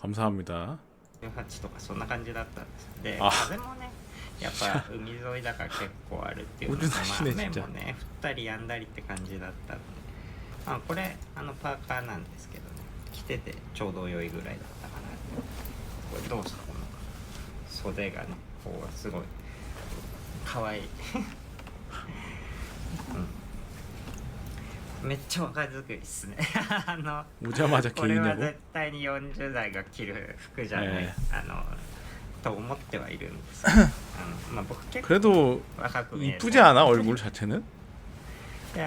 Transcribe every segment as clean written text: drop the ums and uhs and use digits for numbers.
감사합니다. 18とかそんな感じだったんです。で、あ風もね、やっぱ海沿いだから結構あるっていうのと、まあ雨もね、降ったり止んだりって感じだったので、まあこれパーカーなんですけどね、着ててちょうど良いぐらいだったかな。これどうですか、この袖がね、こうすごい可愛い。うん、めっちゃ若作りっすね。오자마자 これは 개인이냐고? 絶対に40代が着る服じゃない、と思ってはいるんですけど、まあ僕結構 그래도 若く見える。 이쁘지 않아? 얼굴 자체는? で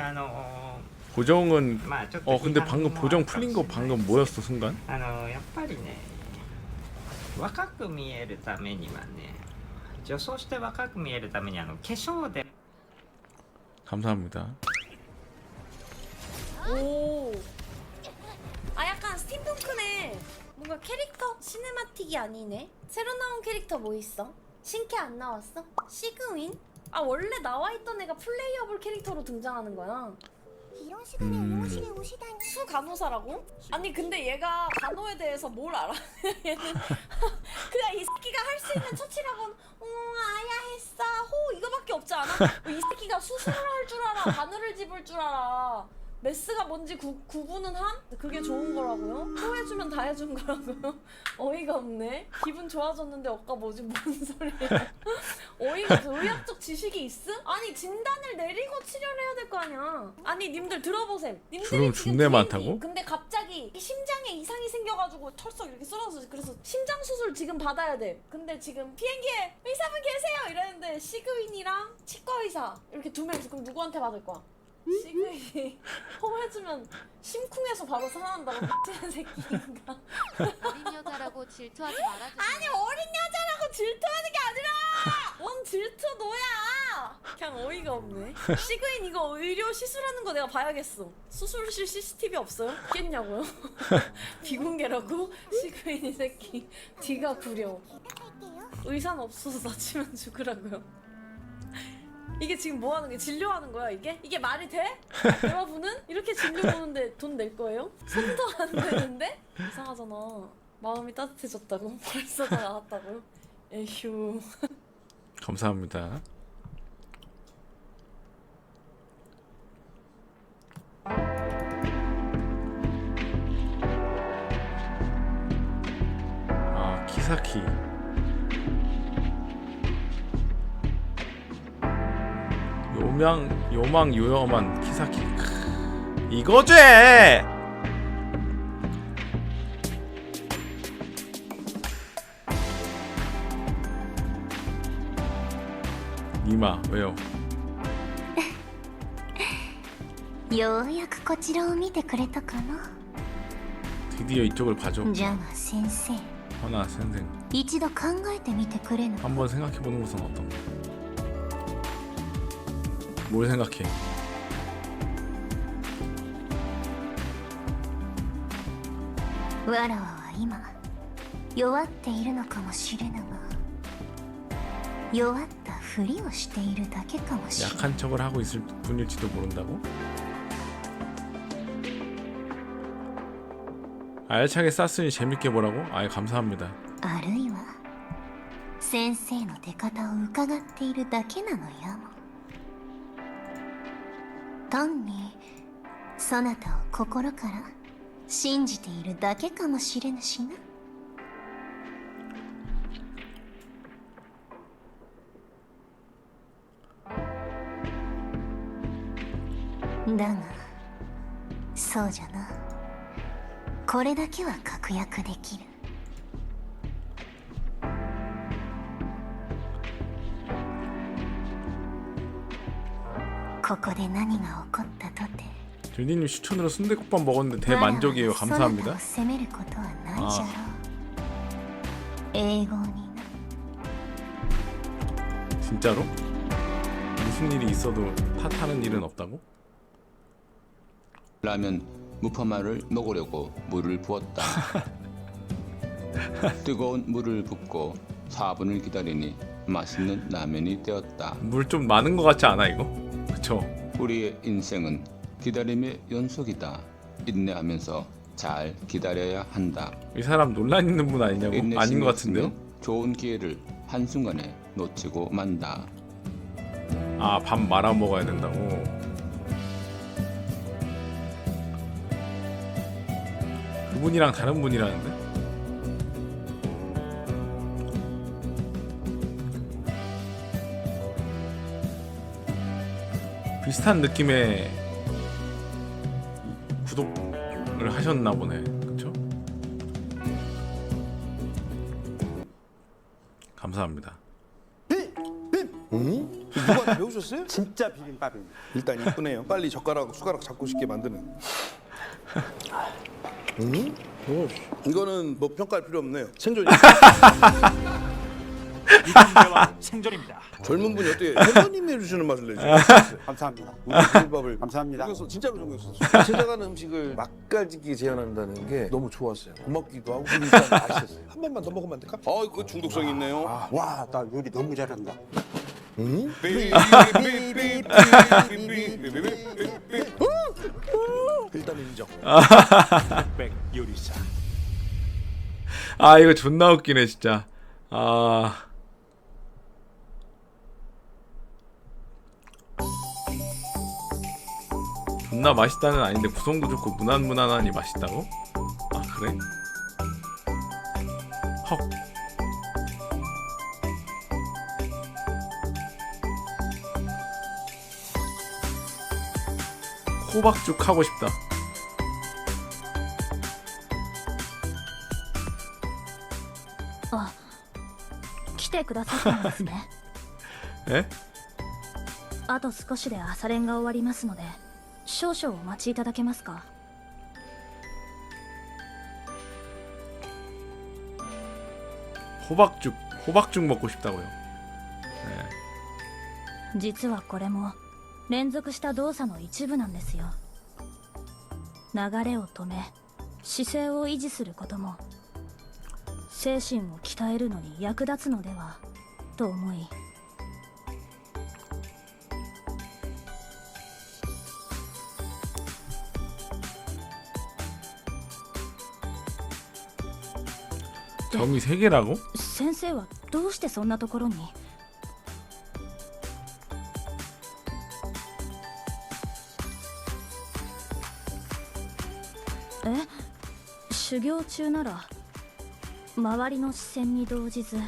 보정은 まあちょっと 근데 방금 보정 풀린 거 방금 뭐였어 순간? やっぱりね、若く見えるためにはね、女装して若く見えるために化粧で 감사합니다. 오. 아 약간 스팀펑크네. 뭔가 캐릭터 시네마틱이 아니네. 새로 나온 캐릭터 뭐 있어? 신캐 안 나왔어? 시그윈? 아 원래 나와있던 애가 플레이어블 캐릭터로 등장하는 거야. 수 간호사라고? 아니 근데 얘가 간호에 대해서 뭘 알아? 얘는 그냥 이 새끼가 할 수 있는 처치라고는 아야 했어 호 이거밖에 없지 않아? 이 새끼가 수술을 할 줄 알아, 바늘을 집을 줄 알아. 메스가 뭔지 구분은 함? 그게 좋은 거라고요? 또 해주면 다 해준 거라고요? 어이가 없네. 기분 좋아졌는데 아까 뭐지? 뭔 소리야? 어이가 없어. 의학적 지식이 있음? 아니 진단을 내리고 치료를 해야 될 거 아니야. 아니 님들 들어보셈. 님들이 주름 지금 존내 많다고? 근데 갑자기 심장에 이상이 생겨가지고 털썩 이렇게 썰어서 그래서 심장 수술 지금 받아야 돼. 근데 지금 비행기에 의사분 계세요 이랬는데 시그윈이랑 치과 의사 이렇게 두 명이서 그럼 누구한테 받을 거야? 시그윈이 호해주면 심쿵해서 바로 살아난다고 미치는 새끼인가? 어린 여자라고 질투하지 말아줘. 아니 어린 여자라고 질투하는 게 아니라 뭔 질투 노야. 그냥 어이가 없네. 시그윈 이거 의료 시술하는 거 내가 봐야겠어. 수술실 CCTV 없어요? 있겠냐고요? 비공개라고? 시그윈 이 새끼 뒤가 구려. 의사는 없어서 다치면 죽으라고요. 이게 지금 뭐 하는 거야? 진료하는 거야 이게? 이게 말이 돼? 여러분은? 이렇게 진료 보는데 돈 낼 거예요? 손도 안 되는데? 이상하잖아. 마음이 따뜻해졌다고? 벌써 다 나왔다고요? 에휴. 감사합니다. 아 키사키. 요망요염한 키사키. 이거지! 니마 왜요? ようやくこちらを見てくれたかな。 드디어 이쪽을 봐줘. じゃが先生、 허나 선생. 一度考えてみてくれぬか。 한번 생각해보는 것은 어떤가? 뭘 생각해? わらわは今弱っているのかもしれぬが、弱ったふりをしているだけかもしれぬ。 약한 척을 하고 있을 뿐일지도 모른다고? 알차게 쌌으니 재밌게 보라고? 아이 감사합니다. あるいは先生の出方を伺っているだけなのやも。単にそなたを心から信じているだけかもしれぬしな。だがそうじゃな。これだけは確約できる。ここで何が起こったとて 듀니님 추천으로 순대국밥 먹었는데 대만족이에요. 감사합니다. 責めることはないじゃろう。英語にな。 진짜로? 무슨 일이 있어도 탓하는 일은 없다고? 라면 무파마를 먹으려고 물을 부었다. 뜨거운 물을 붓고 4분을 기다리니 맛있는 라면이 되었다. 물 좀 많은 것 같지 않아 이거? 그쵸? 우리의 인생은 기다림의 연속이다. 인내하면서 잘 기다려야 한다. 이 사람 논란 있는 분 아니냐고? 인내심이 아닌 것 같은데요? 없으면 좋은 기회를 한순간에 놓치고 만다. 아, 밥 말아 먹어야 된다고. 그분이랑 다른 분이라는데? 비슷한 느낌의 구독을 하셨나 보네. 그쵸? 감사합니다. 누가 배우셨어요? 진짜 비빔밥입니다. 일단 이쁘네요. 빨리 젓가락 숟가락 잡고 싶게 만드는. 이거는 뭐 평가할 필요 없네요. 생존이. 유통대왕 생존입니다. 젊은 분이 어떻게 회원님이 해주시는 맛을 내죠? 감사합니다. 우리 비빔밥을 감사합니다. 신경 진짜로 신경 썼어요. 찾아가는 음식을 맛깔지게 재현한다는 게 너무 좋았어요. 고맙기도 하고 진짜 맛있었어요. 한 번만 더 먹으면 안 될까? 아, 그 중독성 있네요. 와, 나 요리 너무 잘한다. 일단 인정. 백 요리사. 아, 이거 존나 웃기네 진짜. 아, 존나 맛있다는 아닌데 구성도 좋고 무난무난하니 맛있다고? 아, 그래? 헉. 호박죽 하고 싶다. 来てくださったんですね。 에? あと少しで朝練が終わりますので、少々お待ちいただけますか。 호박죽 먹고 싶다고요. 네. 実はこれも連続した動作の一部なんですよ。流れを止め、姿勢を維持することも精神を鍛えるのに役立つのではと思い。 점이 3개라고? 先生はどうしてそんなところに。修行中なら周りの視線に動じず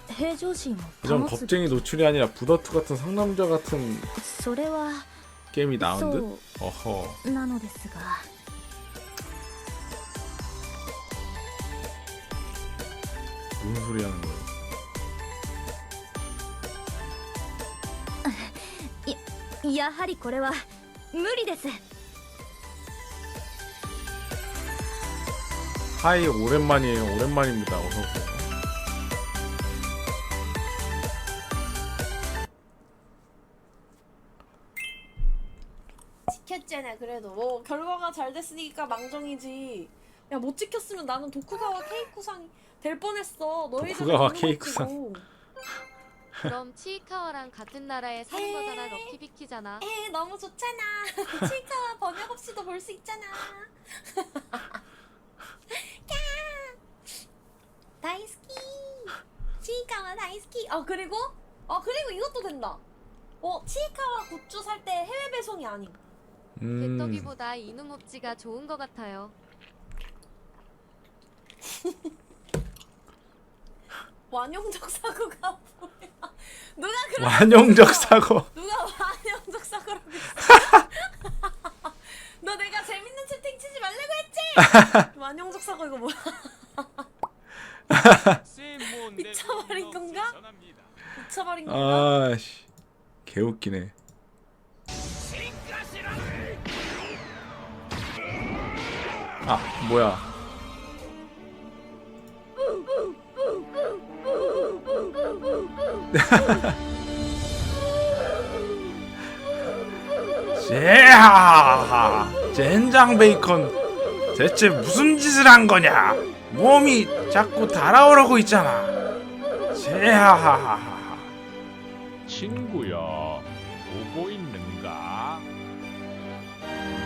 平常心を 이런 保つ。 겁쟁이 노출이 아니라 부더트 같은 상남자 같은 それは 게임이 나온 듯? そ 어허. うなのですが。 무슨 소리 하는 거야? やはりこれは無理です。 하이 오랜만이에요. 오랜만입니다. 어서 오세요. 지켰잖아. 그래도 뭐 결과가 잘 됐으니까 망정이지. 야, 못 지켰으면 나는 도쿠가와 케이쿠상이 될 뻔했어. 너희들 도쿠가와 케이쿠상. 그럼 치이카와랑 같은 나라에 사는 거잖아. 럭키비키잖아. 에, 너무 좋잖아. 치이카와 번역 없이도 볼 수 있잖아. 다이스키. 치이카와 다이스키. 그리고 이것도 된다. 치이카와 굿즈 살 때 해외 배송이 아님. 개떡이보다 이누모찌가 좋은 거 같아요. 완용적 사고가 뭐야? 누가 그런 완용적 사고. 누가 완용적 사고라고 했어? 너 내가 재밌는 채팅 치지 말라고 했지? 완용적 사고 이거 뭐야? 미쳐버린 건가? 미쳐버린 건가? 아씨, 개웃기네. 아, 뭐야? 제하하, 젠장 베이컨 대체 무슨 짓을 한 거냐? 몸이 자꾸 달아오르고 있잖아. 제하하하하. 친구야, 보고 있는가?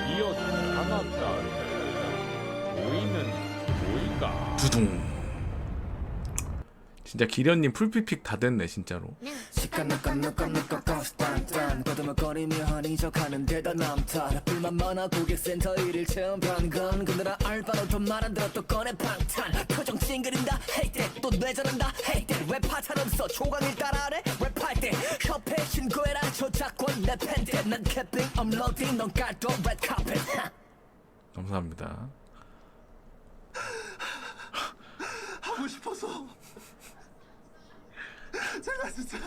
이어 하나 따르네. 두둥. 진짜 기련님 풀피픽 다 됐네 진짜로. 거리며 허니적하는 데다 남탓 불만 많아 고객센터 일일 체험 변건 그들아 알바로 돈 말 안 들어 또 꺼내 방탄 표정 찡그린다 Hate that 또 뇌전한다 Hate that 왜 파탄 없어 초강일 따라하래 랩할 때 협회 신고해라 저작권 내 팬데 난 캐핑 업로딩 넌 깔도 레드카펫 감사합니다. 하고 싶어서 제가 진짜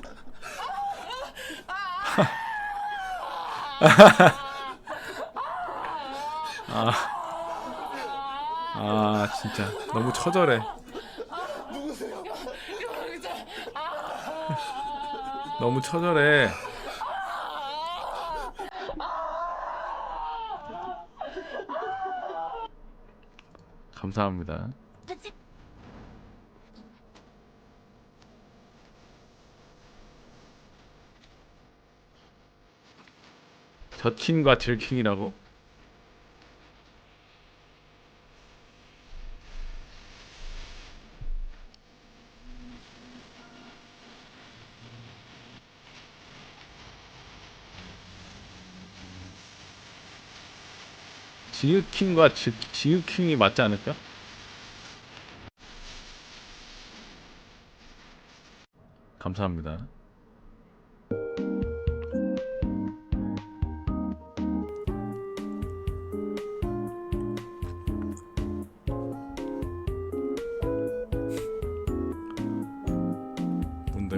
진짜 너무 처절해. 누구세요? 너무 처절해. 감사합니다. 저친과 들킹이라고? 지읒킹과 지읒킹이 맞지 않을까? 감사합니다. 뭔데?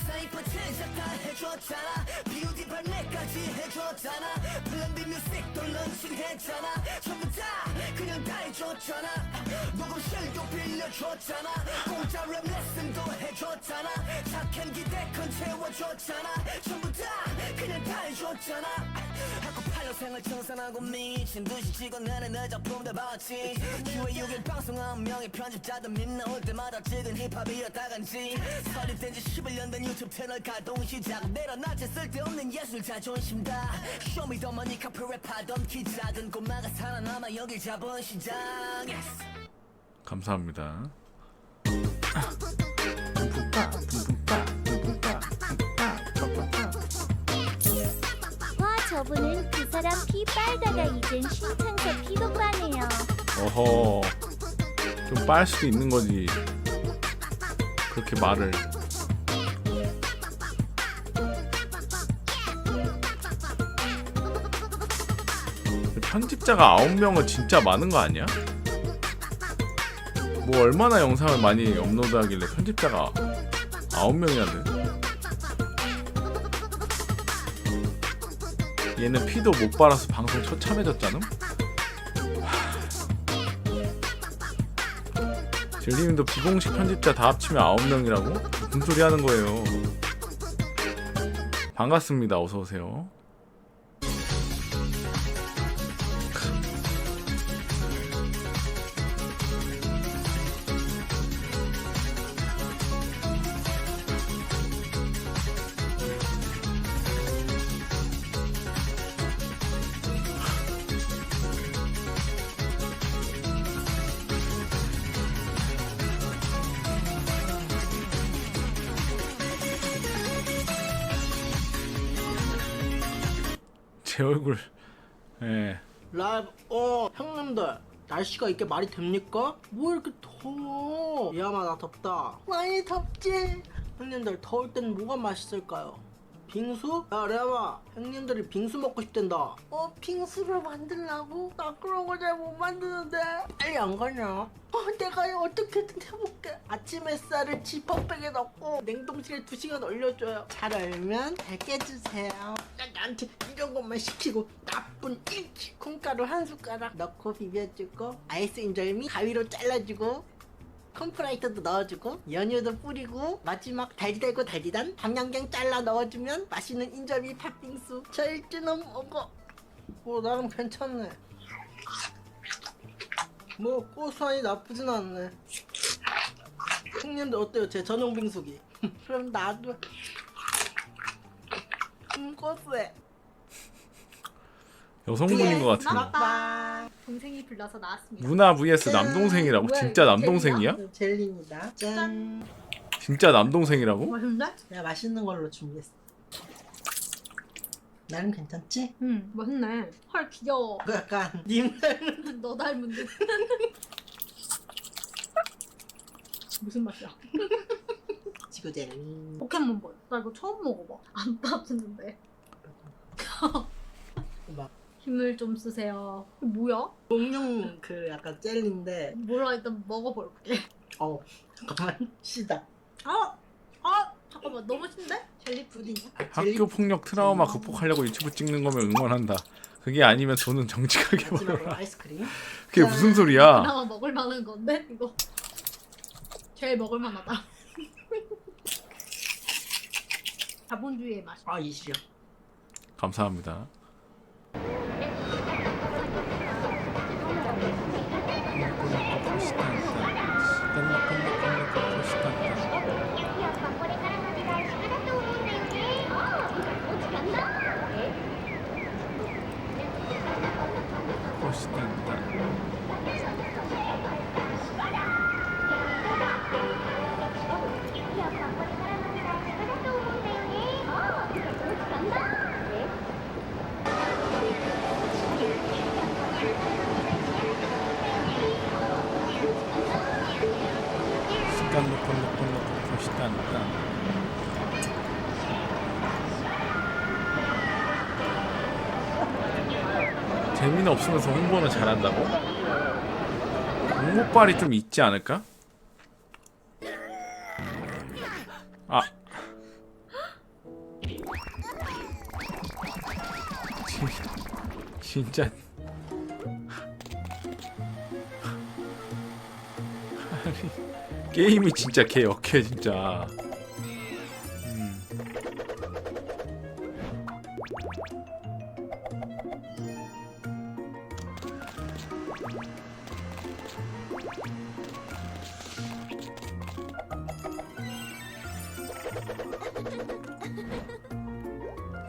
사이퍼 제작 다 해줬잖아 BOD 발매까지 해줬잖아 플랜 B 뮤직도 런칭했잖아 전부 다 그냥 다 해줬잖아 녹음실도 빌려줬잖아 공짜 랩 레슨도 해줬잖아 착한 기대컨 채워줬잖아 전부 다 그냥 다 해줬잖아 하고 팔로 생활 청산하고 미친 듯이 찍어 내는 내 작품 다 봤지 6월 6일 방송 9명의 편집자들 밈 나올 때마다 찍은 힙합이었다 간지 설립된 지 11년 된 유튜브 채널 가동 시작 내려놨지 쓸데없는 예술 자존심 다 쇼미더머니 카페 랩하던 키 작은 꼬마가 살아남아 여길 잡은 시장 yes. 감사합니다. 와 저분은 그 사람 피 빨다가 이젠 신창서 피도 빠네요. 어허, 좀 빨 수도 있는 거지. 그렇게 말을. 편집자가 9명은 진짜 많은 거 아니야? 뭐 얼마나 영상을 많이 업로드하길래 편집자가 9명이나 돼? 얘는 피도 못 빨아서 방송 처참해졌잖아? 젤리님도 비공식 편집자 다 합치면 9명이라고? 무슨 소리 하는 거예요? 반갑습니다. 어서오세요. 제 얼굴. 예. 라이브 형님들 날씨가 이렇게 말이 됩니까? 뭐 이렇게 더워 야마 나 덥다 많이 덥지? 형님들 더울 땐 뭐가 맛있을까요? 빙수? 야 레아마 형님들이 빙수 먹고 싶댄다. 빙수를 만들라고? 나 그런 거 잘 못 만드는데 빨리 안 가냐? 내가 어떻게든 해볼게. 아침 햇살을 지퍼백에 넣고 냉동실에 2시간 얼려줘요. 잘 얼면 잘 깨주세요. 나한테 이런 것만 시키고 나쁜 일치. 콩가루 한 숟가락 넣고 비벼주고 아이스 인절미 가위로 잘라주고 컴프라이트도 넣어주고 연유도 뿌리고 마지막 달달고 달디단 밤양갱 잘라 넣어주면 맛있는 인절미 팥빙수. 절주는 먹어. 나름 괜찮네. 뭐 고소하니 나쁘진 않네. 형님들 어때요? 제 전용 빙수기. 그럼 나도. 고소해. 여성분인 것 같은데. 빠. 동생이 불러서 나왔습니다. 누나 vs 남동생이라고? 진짜 남동생이야? 젤리입니다. 짠. 진짜 남동생이라고? 맛있는데? 내가 맛있는 걸로 준비했어. 나름 괜찮지? 응, 맛있네. 헐 귀여워. 그 약간 님 닮은 너 닮은 듯. 무슨 맛이야? 지구젤리. 포켓몬볼. 나 이거 처음 먹어봐. 안 따뜻는데. 막 힘을 좀 쓰세요. 이거 뭐야? 공룡 그 약간 젤리인데. 몰라 일단 먹어볼게. 잠깐만 시다. 잠깐만 너무 신데? 젤리 푸딩이야? 학교 폭력 트라우마 극복하려고 유튜브 찍는 거면 응원한다. 그게 아니면 저는 정직하게 마지막으로 말라. 아이스크림. 그게 무슨 소리야? 그나마 먹을 만한 건데 이거 제일 먹을 만하다. 자본주의의 맛. 이시요. 감사합니다. 재미는 없으면서 홍보는 잘한다고? 홍보빨이 좀 있지 않을까? 진짜 아니, 게임이 진짜 개 역해 진짜.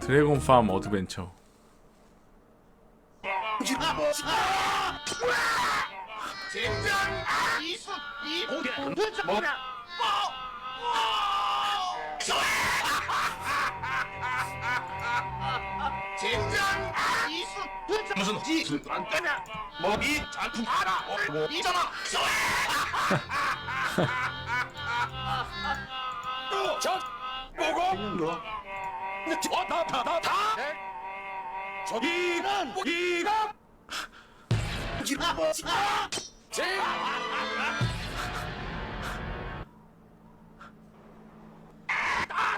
드래곤 팜 어드벤처. 무슨 뭐이 작품 알아 뭐 있잖아. 저 보고 나다 저기는 이가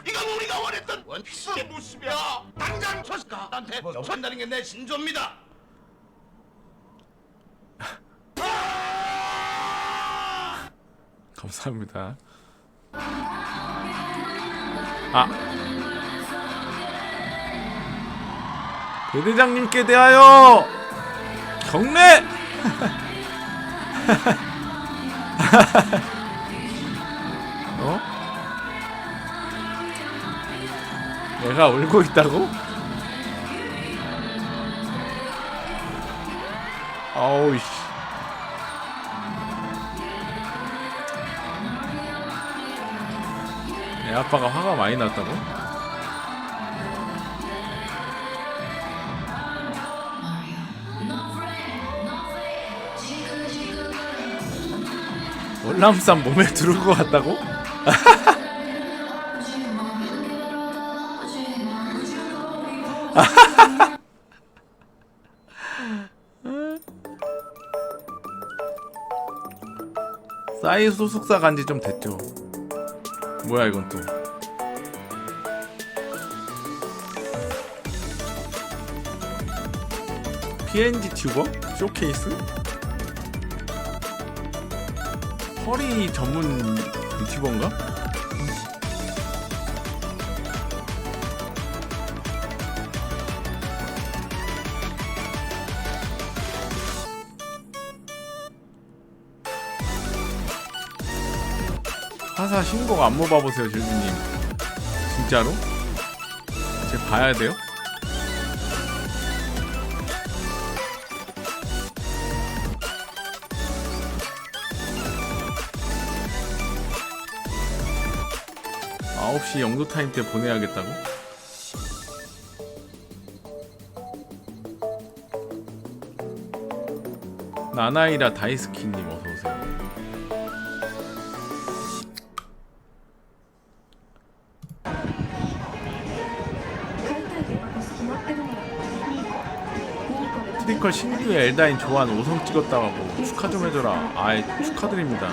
이건 우리가 원했던 원피스의 모습이야. 당장 저스가 나한테 접한다는 게 내 신조입니다. 감사합니다. 대대장님께 대하여 경례! 내가 울고 있다고? 아우 씨. 내 아빠가 화가 많이 났다고? 월남쌈 몸에 들은 것 같다고? 싸이 소속사 간지 좀 됐죠. 뭐야 이건 또. PNG 튜버? 쇼케이스? 허리 전문 유튜버인가? 화사 신곡 안무 봐보세요 질주님. 진짜로? 제가 봐야 돼요? 아홉 시 영도 타임 때 보내야겠다고? 나나이라 다이스키님 어서오세요. 트리컬 신규의 엘다인 조한 5성 찍었다고 축하 좀 해줘라. 아이 축하드립니다.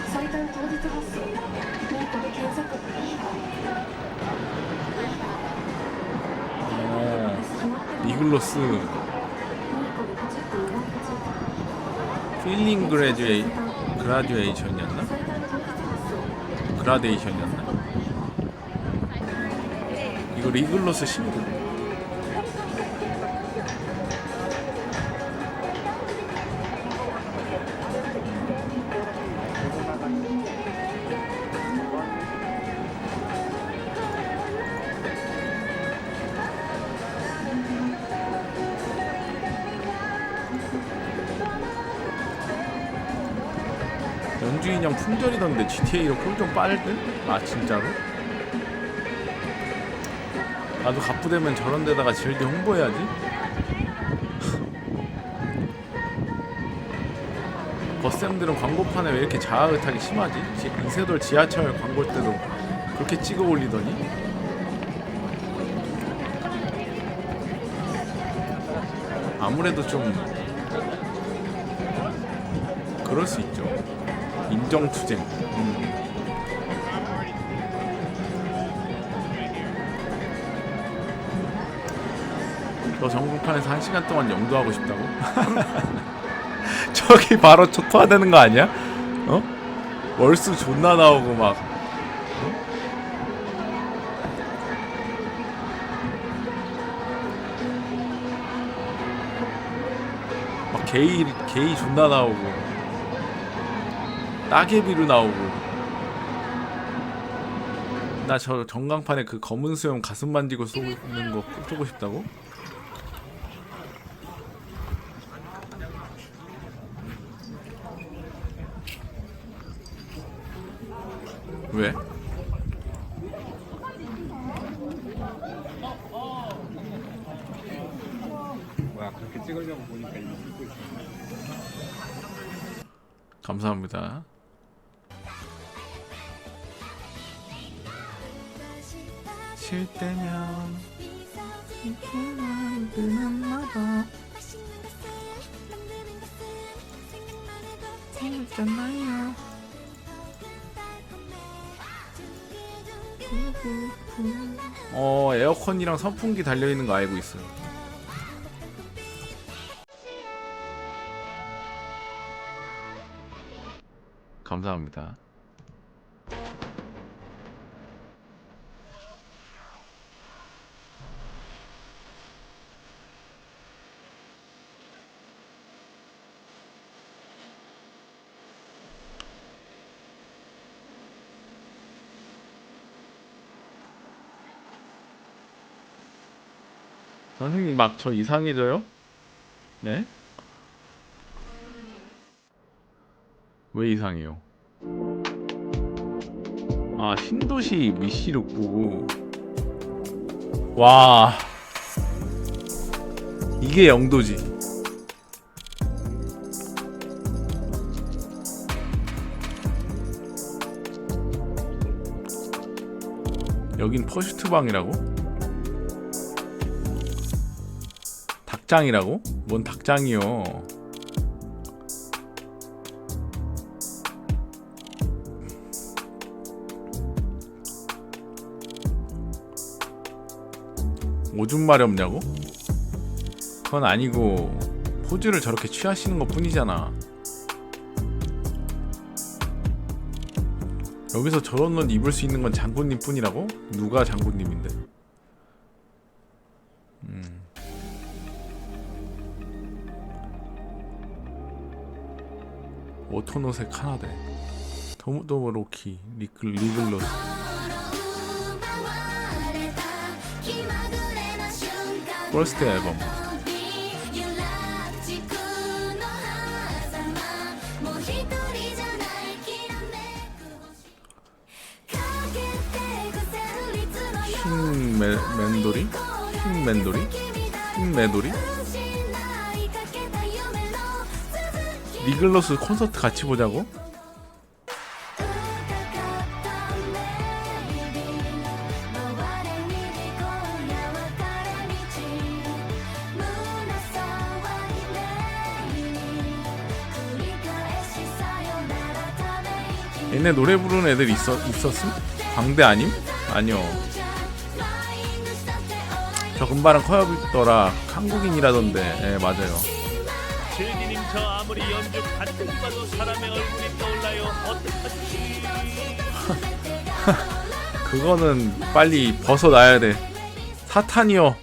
이글로스 필링 그라듀에이션이었나? 그라데이션이었나? 이거 리글로스 신규. 연주인형 품절이던데 GTA로 콜 좀 빨듯? 아 진짜로? 나도 갑부되면 저런 데다가 질드 홍보해야지. 버쌤들은 광고판에 왜 이렇게 자아의탁이 심하지? 이세돌 지하철 광고 때도 그렇게 찍어 올리더니. 아무래도 좀 그럴 수 있죠. 인정투쟁. 너 전국판에서 1시간 동안 영도하고 싶다고? 저기 바로 초토화되는 거 아니야? 어? 월수 존나 나오고 막. 막 게이 존나 나오고 따개비로 나오고. 나 저 전광판에 그 검은 수염 가슴 만지고 쏘는 거 쏘고 싶다고? 왜? 뭐야 그렇게 찍으려고 보니까 이거 찍고 있어. 감사합니다. 쉴 때면 재밌잖아요. 에어컨이랑 선풍기 달려있는 거 알고 있어요. 감사합니다. 선생님 막 저 이상해져요? 네? 왜 이상해요? 아 신도시 미시룩 보고 와 이게 영도지. 여긴 퍼슈트방이라고? 닭장이라고? 뭔 닭장이요? 오줌 마렵냐고? 그건 아니고 포즈를 저렇게 취하시는 것 뿐이잖아. 여기서 저런 옷 입을 수 있는 건 장군님 뿐이라고? 누가 장군님인데? 오토노세 카나데 도모도모 로키 리글로스. 퍼스트 앨범. 흰맨돌이? 흰매돌이? 리글로스 콘서트 같이 보자고? 얘네 노래 부르는 애들 있었음? 광대 아님? 아니요. 저 금발은 커요비더라 한국인이라던데. 예, 맞아요. 즐기님 저 아무리 연주 가뜩 봐도 사람의 얼굴이 떠올라요. 어떡하지? 그거는 빨리 벗어나야 돼. 사탄이여,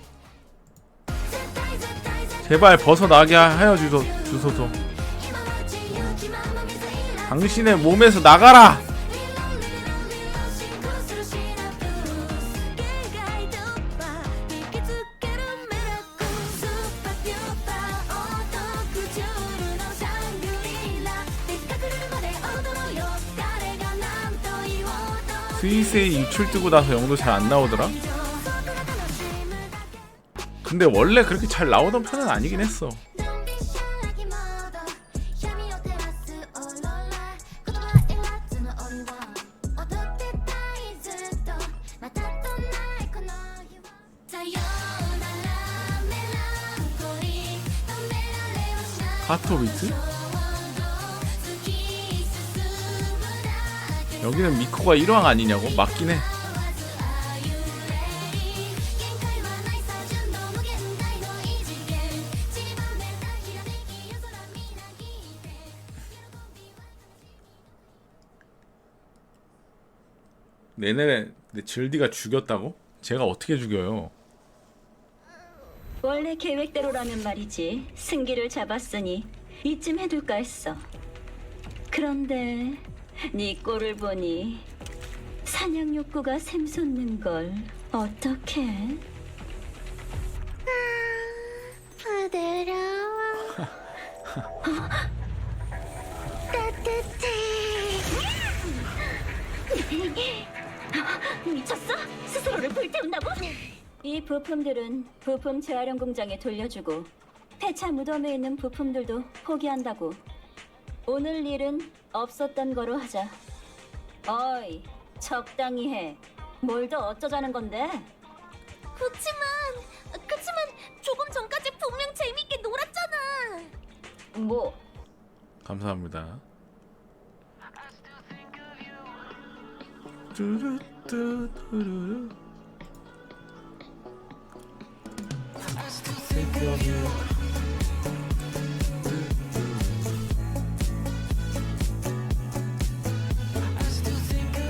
제발 벗어나게 하여 주소서. 당신의 몸에서 나가라. 스위스에 유출 뜨고 나서 영도 잘 안 나오더라. 근데 원래 그렇게 잘 나오던 편은 아니긴 했어. 카토비츠? 여기는 미코가 1왕 아니냐고? 맞긴 해. 내내 질디가 죽였다고? 제가 어떻게 죽여요? 원래 계획대로라면 말이지. 승기를 잡았으니 이쯤 해둘까 했어. 그런데 네 꼴을 보니 사냥 욕구가 샘솟는걸. 어떡해? 부드러워 따뜻해. 미쳤어? 스스로를 불태운다고? 이 부품들은 부품 재활용 공장에 돌려주고 폐차 무덤에 있는 부품들도 포기한다고. 오늘 일은 없었던 거로 하자. 어이, 적당히 해. 뭘 더 어쩌자는 건데? 그치만 조금 전까지 분명 재밌게 놀았잖아. 뭐? 감사합니다.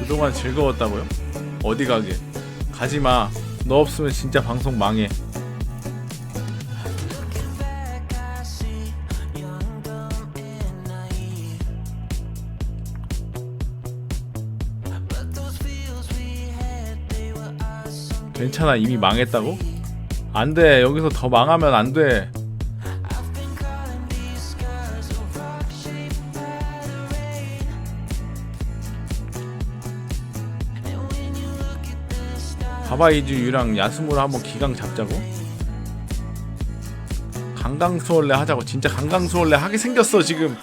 그동안 즐거웠다고요? 어디 가게? 가지마. 너 없으면 진짜 방송 망해. 괜찮아, 이미 망했다고? 안돼, 여기서 더 망하면 안돼. 바바이즈 유랑 야스무라 한번 기강 잡자고? 강강수월래 하자고. 진짜 강강수월래 하게 생겼어 지금.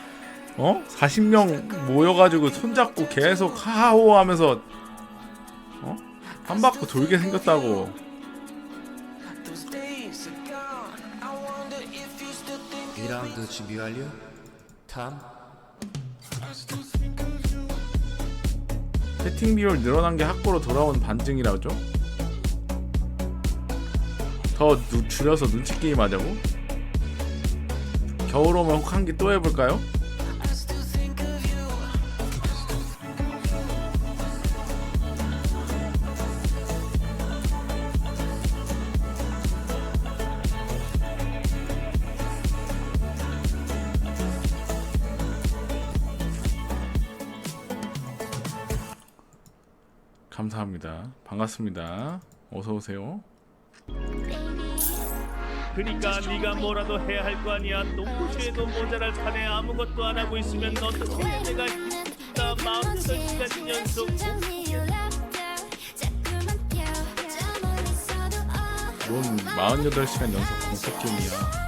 40명 모여가지고 손잡고 계속 하하호 하면서 한 바퀴 돌게 생겼다고. (2라운드) 준비 완료. 탐. 채팅 비율 늘어난 게 확보로 돌아온 반증이라죠? 더 줄여서 눈치 게임 하자고? 겨울 오면 혹한기 또 해볼까요? 감사합니다. 반갑습니다. 어서 오세요. 그니까 네가 뭐라도 해야 할 거 아니야. 농구쇼에도 모자랄 판에 아무것도 안 하고 있으면 어떻게 해. 내가 힘들다 48시간 연속 뭔 48시간 연속 공포 게임이야.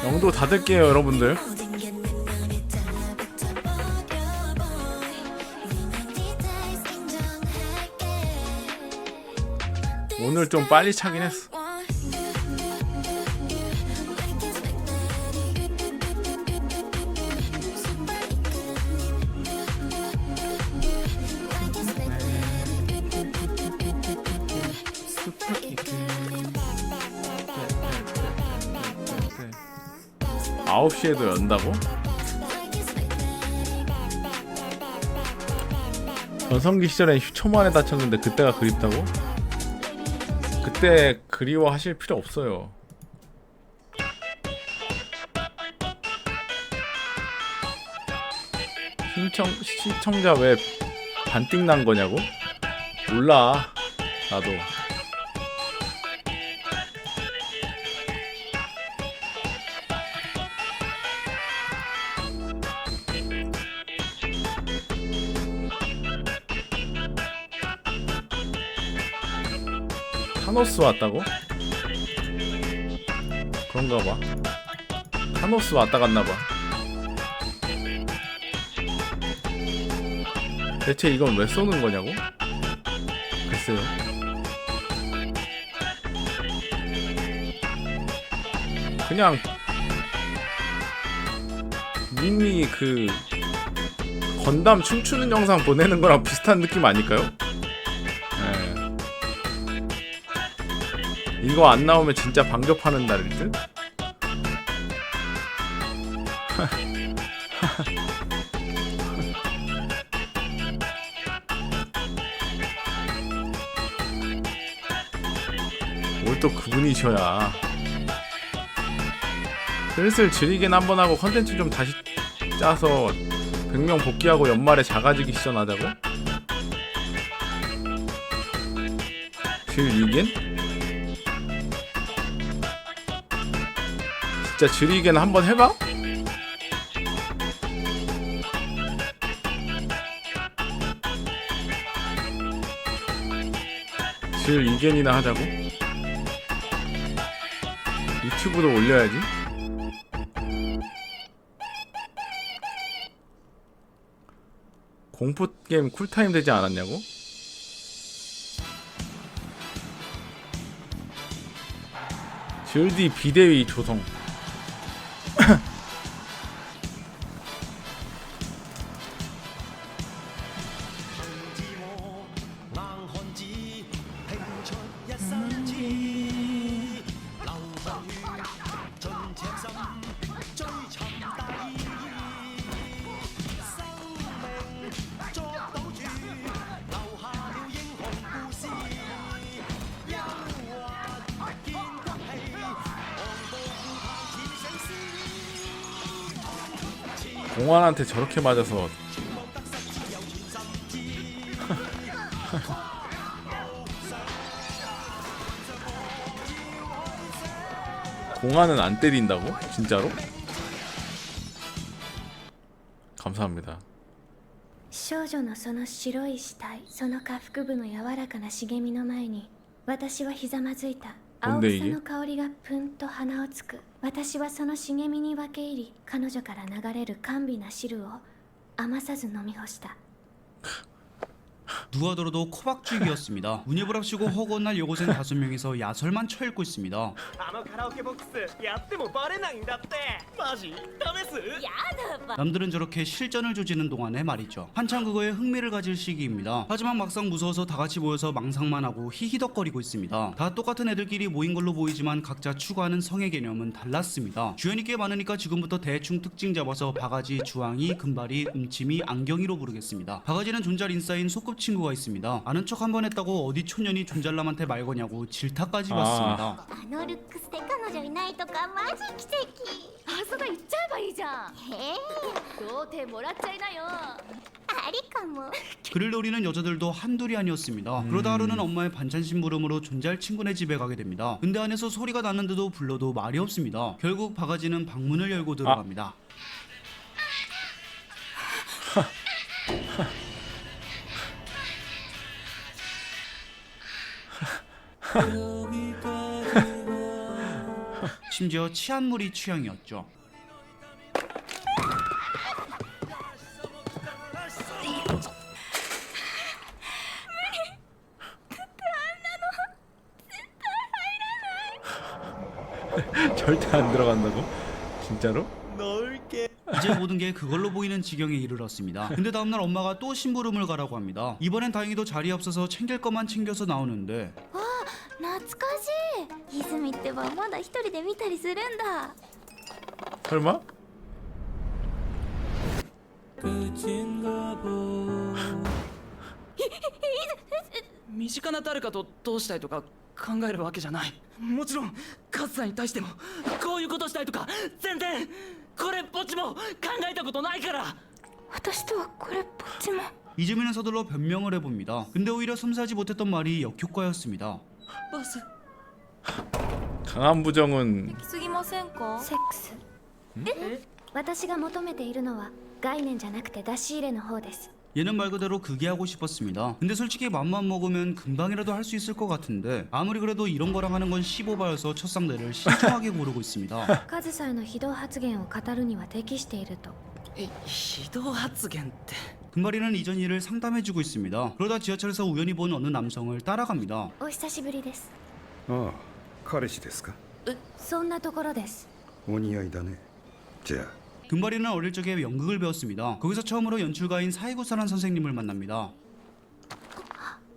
영도 닫을게요 여러분들. 오늘 좀 빨리 차긴 했어. 아홉 시에도 연다고? 전성기 시절엔 휴초 만에 다쳤는데 그때가 그립다고? 그때 그리워하실 필요 없어요. 시청자 왜 반띵 난 거냐고? 몰라 나도. 타노스 왔다고? 그런가 봐. 타노스 왔다 갔나 봐. 대체 이건 왜 쏘는 거냐고? 글쎄요. 그냥 님이 그 건담 춤추는 영상 보내는 거랑 비슷한 느낌 아닐까요? 이거 안 나오면 진짜 방접하는 날일 듯? 뭘 또 그분이셔야. 슬슬 즐기긴 한번 하고 컨텐츠 좀 다시 짜서 100명 복귀하고 연말에 자가지기 시전하자고? 즐기긴? 진짜 즐기기는 한번 해봐? 즐기기나 하자고? 유튜브도 올려야지. 공포게임 쿨타임 되지 않았냐고? GLD 비대위 조성. 공환한테 저렇게 맞아서 공환은 안 때린다고? 진짜로? 감사합니다. 少女のその白い死体、その下腹部の柔らかな茂みの前に私はひざまずいた。青草の香りがプンと鼻をつく。私はその茂みに分け入り、彼女から流れる甘美な汁を余さず飲み干した。 누가 들어도 코박죽이었습니다. 문예부랍시고 허구한 날 여고생 5명이서 야설만 쳐읽고 있습니다. 남들은 저렇게 실전을 조지는 동안에 말이죠. 한창 그거에 흥미를 가질 시기입니다. 하지만 막상 무서워서 다같이 모여서 망상만 하고 히히덕거리고 있습니다. 다 똑같은 애들끼리 모인 걸로 보이지만 각자 추구하는 성의 개념은 달랐습니다. 주연이 꽤 많으니까 지금부터 대충 특징 잡아서 바가지, 주황이, 금발이, 음침이, 안경이로 부르겠습니다. 바가지는 존잘 인싸인 소꿉친구가 있습니다. 아는 척 한 번 했다고 어디 촌년이 존잘남한테 말 거냐고 질타까지 받습니다. あのルックスで彼女いないとかマジ奇跡。あ、そうだ言っちゃえばいいじゃん。じゃん童貞もらっちゃいなよありかも 그를 노리는 여자들도 한둘이 아니었습니다. 그러다 하루는 엄마의 반찬 심부름으로 존잘 친구네 집에 가게 됩니다. 근데 안에서 소리가 나는데도 불러도 말이 없습니다. 결국 바가지는 방문을 열고 들어갑니다. 심지어 치안물이 취향이었죠. 절대 안 들어간다고? 진짜로? 이제 모든 게 그걸로 보이는 지경에 이르렀습니다. 근데 다음날 엄마가 또 심부름을 가라고 합니다. 이번엔 다행히도 자리에 없어서 챙길 것만 챙겨서 나오는데 懐かしい泉ってばまだ一人で見たりするんだ 설마? 身近な誰かとどうしたいとか考えるわけじゃない。もちろんカズさんに対してもこういうことしたいとか全然これっぽっちも考えたことないから。私とはこれっぽっちも 이재민은 서둘러 변명을 해봅니다. 근데 오히려 섬세하지 못했던 말이 역효과였습니다. ボス 강한 부정은 行き過ぎませんかセックス私が求めているのは概念じゃなくて出し入れの方です 얘는 말 그대로 그게 하고 싶었습니다. 근데 솔직히 맘만 먹으면 금방이라도 할 수 있을 것 같은데 아무리 그래도 이런 거랑 하는 건 15바여서 첫 상대를 신중하게 고르고 있습니다. カズさんの非道発言を語るには適していると非道発言って 금발이는 이전 일을 상담해주고 있습니다. 그러다 지하철에서 우연히 본 어느 남성을 따라갑니다. お久しぶりです ああ、彼氏ですか。そんなところです お似合いだね。じゃあ 금발이는 어릴 적에 연극을 배웠습니다. 거기서 처음으로 연출가인 사이구사란 선생님을 만납니다.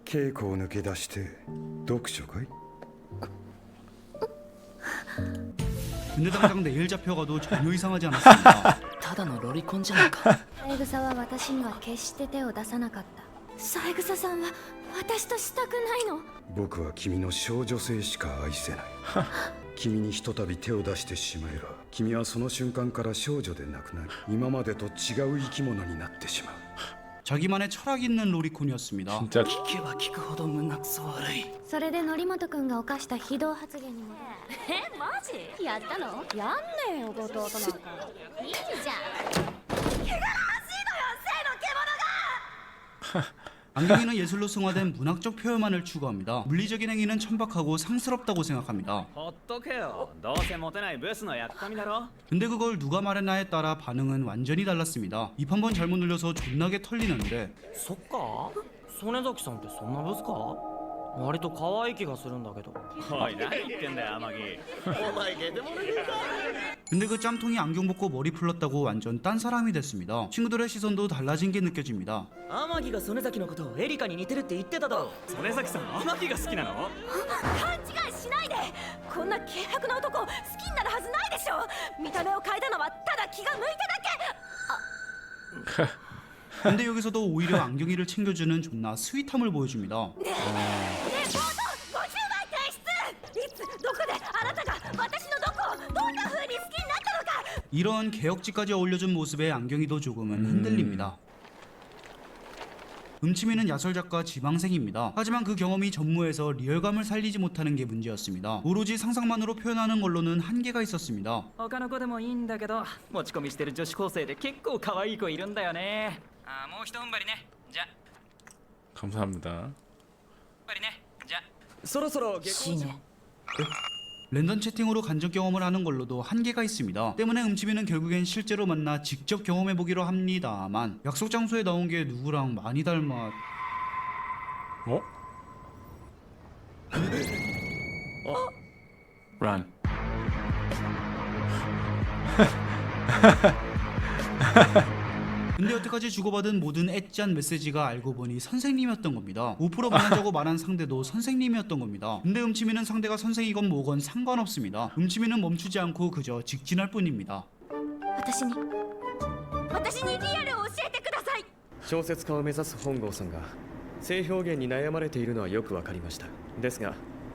稽古を抜け出して読書かい。 근데 당장 내일 잡혀가도 전혀 이상하지 않았습니다. ただのロリコンじゃないか。三枝は私には決して手を出さなかった三枝さんは私としたくないの僕は君の少女性しか愛せない。君にひとたび手を出してしまえば君はその瞬間から少女でなくなり今までと違う生き物になってしまう。 자기만의 철학이 있는 로리콘이었습니다. 진짜 聞けば聞くほど胸くそ悪い。それで則本くんが犯した非道発言にもマジやったのやんねえよ後藤となんかいいじゃん 안경이는 예술로 승화된 문학적 표현만을 추구합니다. 물리적인 행위는 천박하고 상스럽다고 생각합니다. ほっとけよ。どうせモテないブスのやっかみだろ。 근데 그걸 누가 말했나에 따라 반응은 완전히 달랐습니다. 입 한 번 잘못 눌려서 존나게 털리는데 そっか。曽根崎さんってそんなブスか。割と可愛い気がするんだけど。おい何言ってんだよ天城。お前ゲテモノか。 근데 그 짬통이 안경 벗고 머리 풀렀다고 완전 딴 사람이 됐습니다. 친구들의 시선도 달라진 게 느껴집니다. 天城が曽根崎のことをエリカに似てるって言ってただろ。曽根崎さん天城が好きなの。勘違いしないでこんな軽薄な男好きになるはずないでしょ見た目を変えたのはただ気が向いただけ 근데 여기서도 오히려 안경이를 챙겨주는 존나 스윗함을 보여줍니다. ねえ冒頭50枚提出いつどこであなたが私のどこをどんな風に好きになったのか 이런 개혁지까지 어울려준 모습에 안경이도 조금은 흔들립니다. 음치미는 야설작가 지망생입니다. 하지만 그 경험이 전무해서 리얼감을 살리지 못하는 게 문제였습니다. 오로지 상상만으로 표현하는 걸로는 한계가 있었습니다. 他の子でもいいんだけど持ち込みしてる女子高生で結構可愛い子いるんだよね。ああもう一踏ん張りね。じゃ 감사합니다. りね。じゃそろそろ下校時間。 랜덤 채팅으로 간접 경험을 하는 걸로도 한계가 있습니다. 때문에 음치미는 결국엔 실제로 만나 직접 경험해보기로 합니다만 약속 장소에 나온 게 누구랑 많이 닮아... 어? Run. 근데 여태까지 주고받은 모든 엣지한 메시지가 알고 보니 선생님이었던 겁니다. 5% 만나자고 말한 상대도 선생님이었던 겁니다. 근데 음치미는 상대가 선생이건 뭐건 상관없습니다. 음치미는 멈추지 않고 그저 직진할 뿐입니다. 私にリアルを教えてください小説家を目指す本郷さんが性表現に悩まれているのはよくわかりました。ですが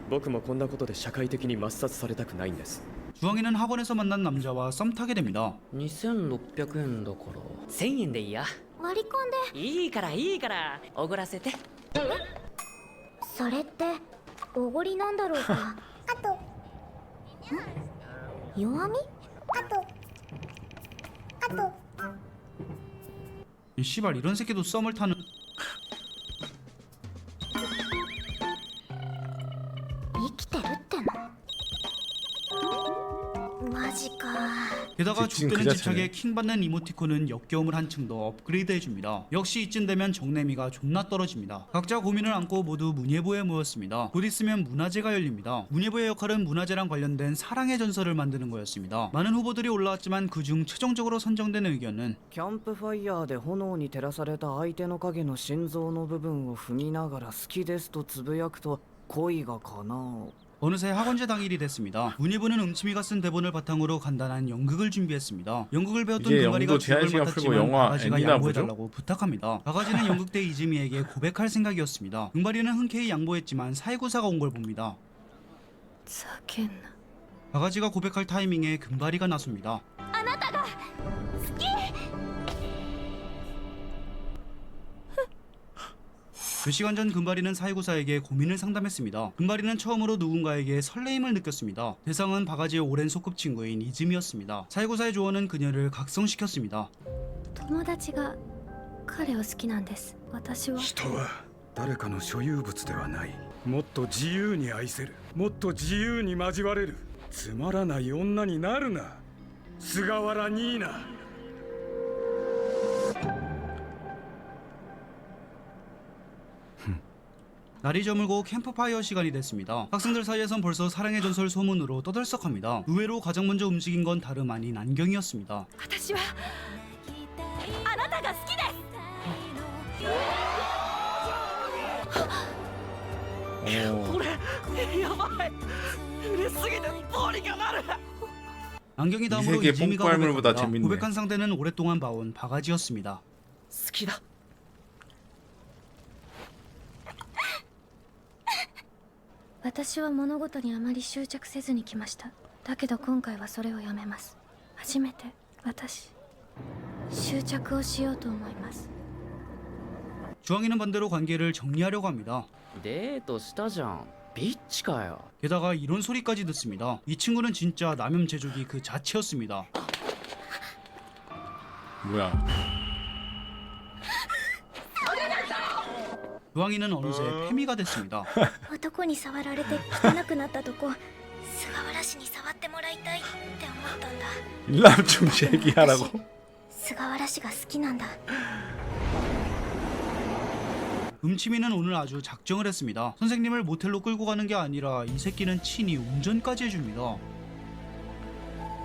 僕もこんなことで社会的に抹殺されたくないんです。 주황이는 학원에서 만난 남자와 썸 타게 됩니다. 2600円だから1000円でいいや。割り込んでいいからいいからおごらせて。それっておごりなんだろうかあと弱みあと 씨발 이런 새끼도 썸을 타는. 生きてるってのマジか 게다가 지금 그 죽되는 자체네. 집착에 킹받는 이모티콘은 역겨움을 한층 더 업그레이드 해줍니다. 역시 이쯤 되면 정내미가 존나 떨어집니다. 각자 고민을 안고 모두 문예부에 모였습니다. 곧 있으면 문화제가 열립니다. 문예부의 역할은 문화제랑 관련된 사랑의 전설을 만드는 거였습니다. 많은 후보들이 올라왔지만 그중 최종적으로 선정된 의견은 キャンプファイヤーで炎に照らされた相手の影の心臓の部分を踏みながら好きですとつぶやくと恋が叶う。 어느새 학원제 당일이 됐습니다. 문예부는 음치미가 쓴 대본을 바탕으로 간단한 연극을 준비했습니다. 연극을 배웠던 이게 금바리가 영도 제한 주역을 시간 풀고 맡았지만 영화 바가지가 엔디나 양보해달라고 부탁합니다. 바가지는 연극대 이즈미에게 고백할 생각이었습니다. 금바리는 흔쾌히 양보했지만 사회구사가 온 걸 봅니다. 바가지가 고백할 타이밍에 금바리가 나섭니다. あなたが好き 몇 시간 전 금바리는 사회구사에게 고민을 상담했습니다. 금바리는 처음으로 누군가에게 설레임을 느꼈습니다. 대상은 바가지의 오랜 소꿉친구인 이즈미였습니다. 사회구사의 조언은 그녀를 각성시켰습니다. 友達が彼を好きなんです私は人は誰かの所有物ではない。もっと自由に愛せる。もっと自由に交われる。つまらない女になるな。菅原ニーナ。 날이 저물고 캠프파이어 시간이 됐습니다. 학생들 사이에선 벌써 사랑의 전설 소문으로 떠들썩합니다. 의외로 가장 먼저 움직인 건 다름 아닌 안경이었습니다. 私はあなたが好きです오. やばい嬉しすぎてどうにかなる 안경이 다음으로 세계 이지미가 뽕빨물보다 고백합니다. 재밌네. 고백한 상대는 오랫동안 봐온 바가지였습니다. 好きだ。私は物事にあまり執着せずに来ましただけど今回はそれをやめます初めて私執着をしようと思います 주황이는 반대로 관계를 정리하려고 합니다. デートしたじゃん。ビッチかよ。 게다가 이런 소리까지 듣습니다. 이 친구는 진짜 남염 제조기 그 자체였습니다. 뭐야? 주황이는 어느새 페미가 됐습니다. 男に触られて汚くなったとこ菅原氏に触ってもらいたいって思ったんだ 일람 좀 얘기하라고. 菅原氏が好きなんだ 음치미는 오늘 아주 작정을 했습니다. 선생님을 모텔로 끌고 가는 게 아니라 이 새끼는 친히 운전까지 해줍니다.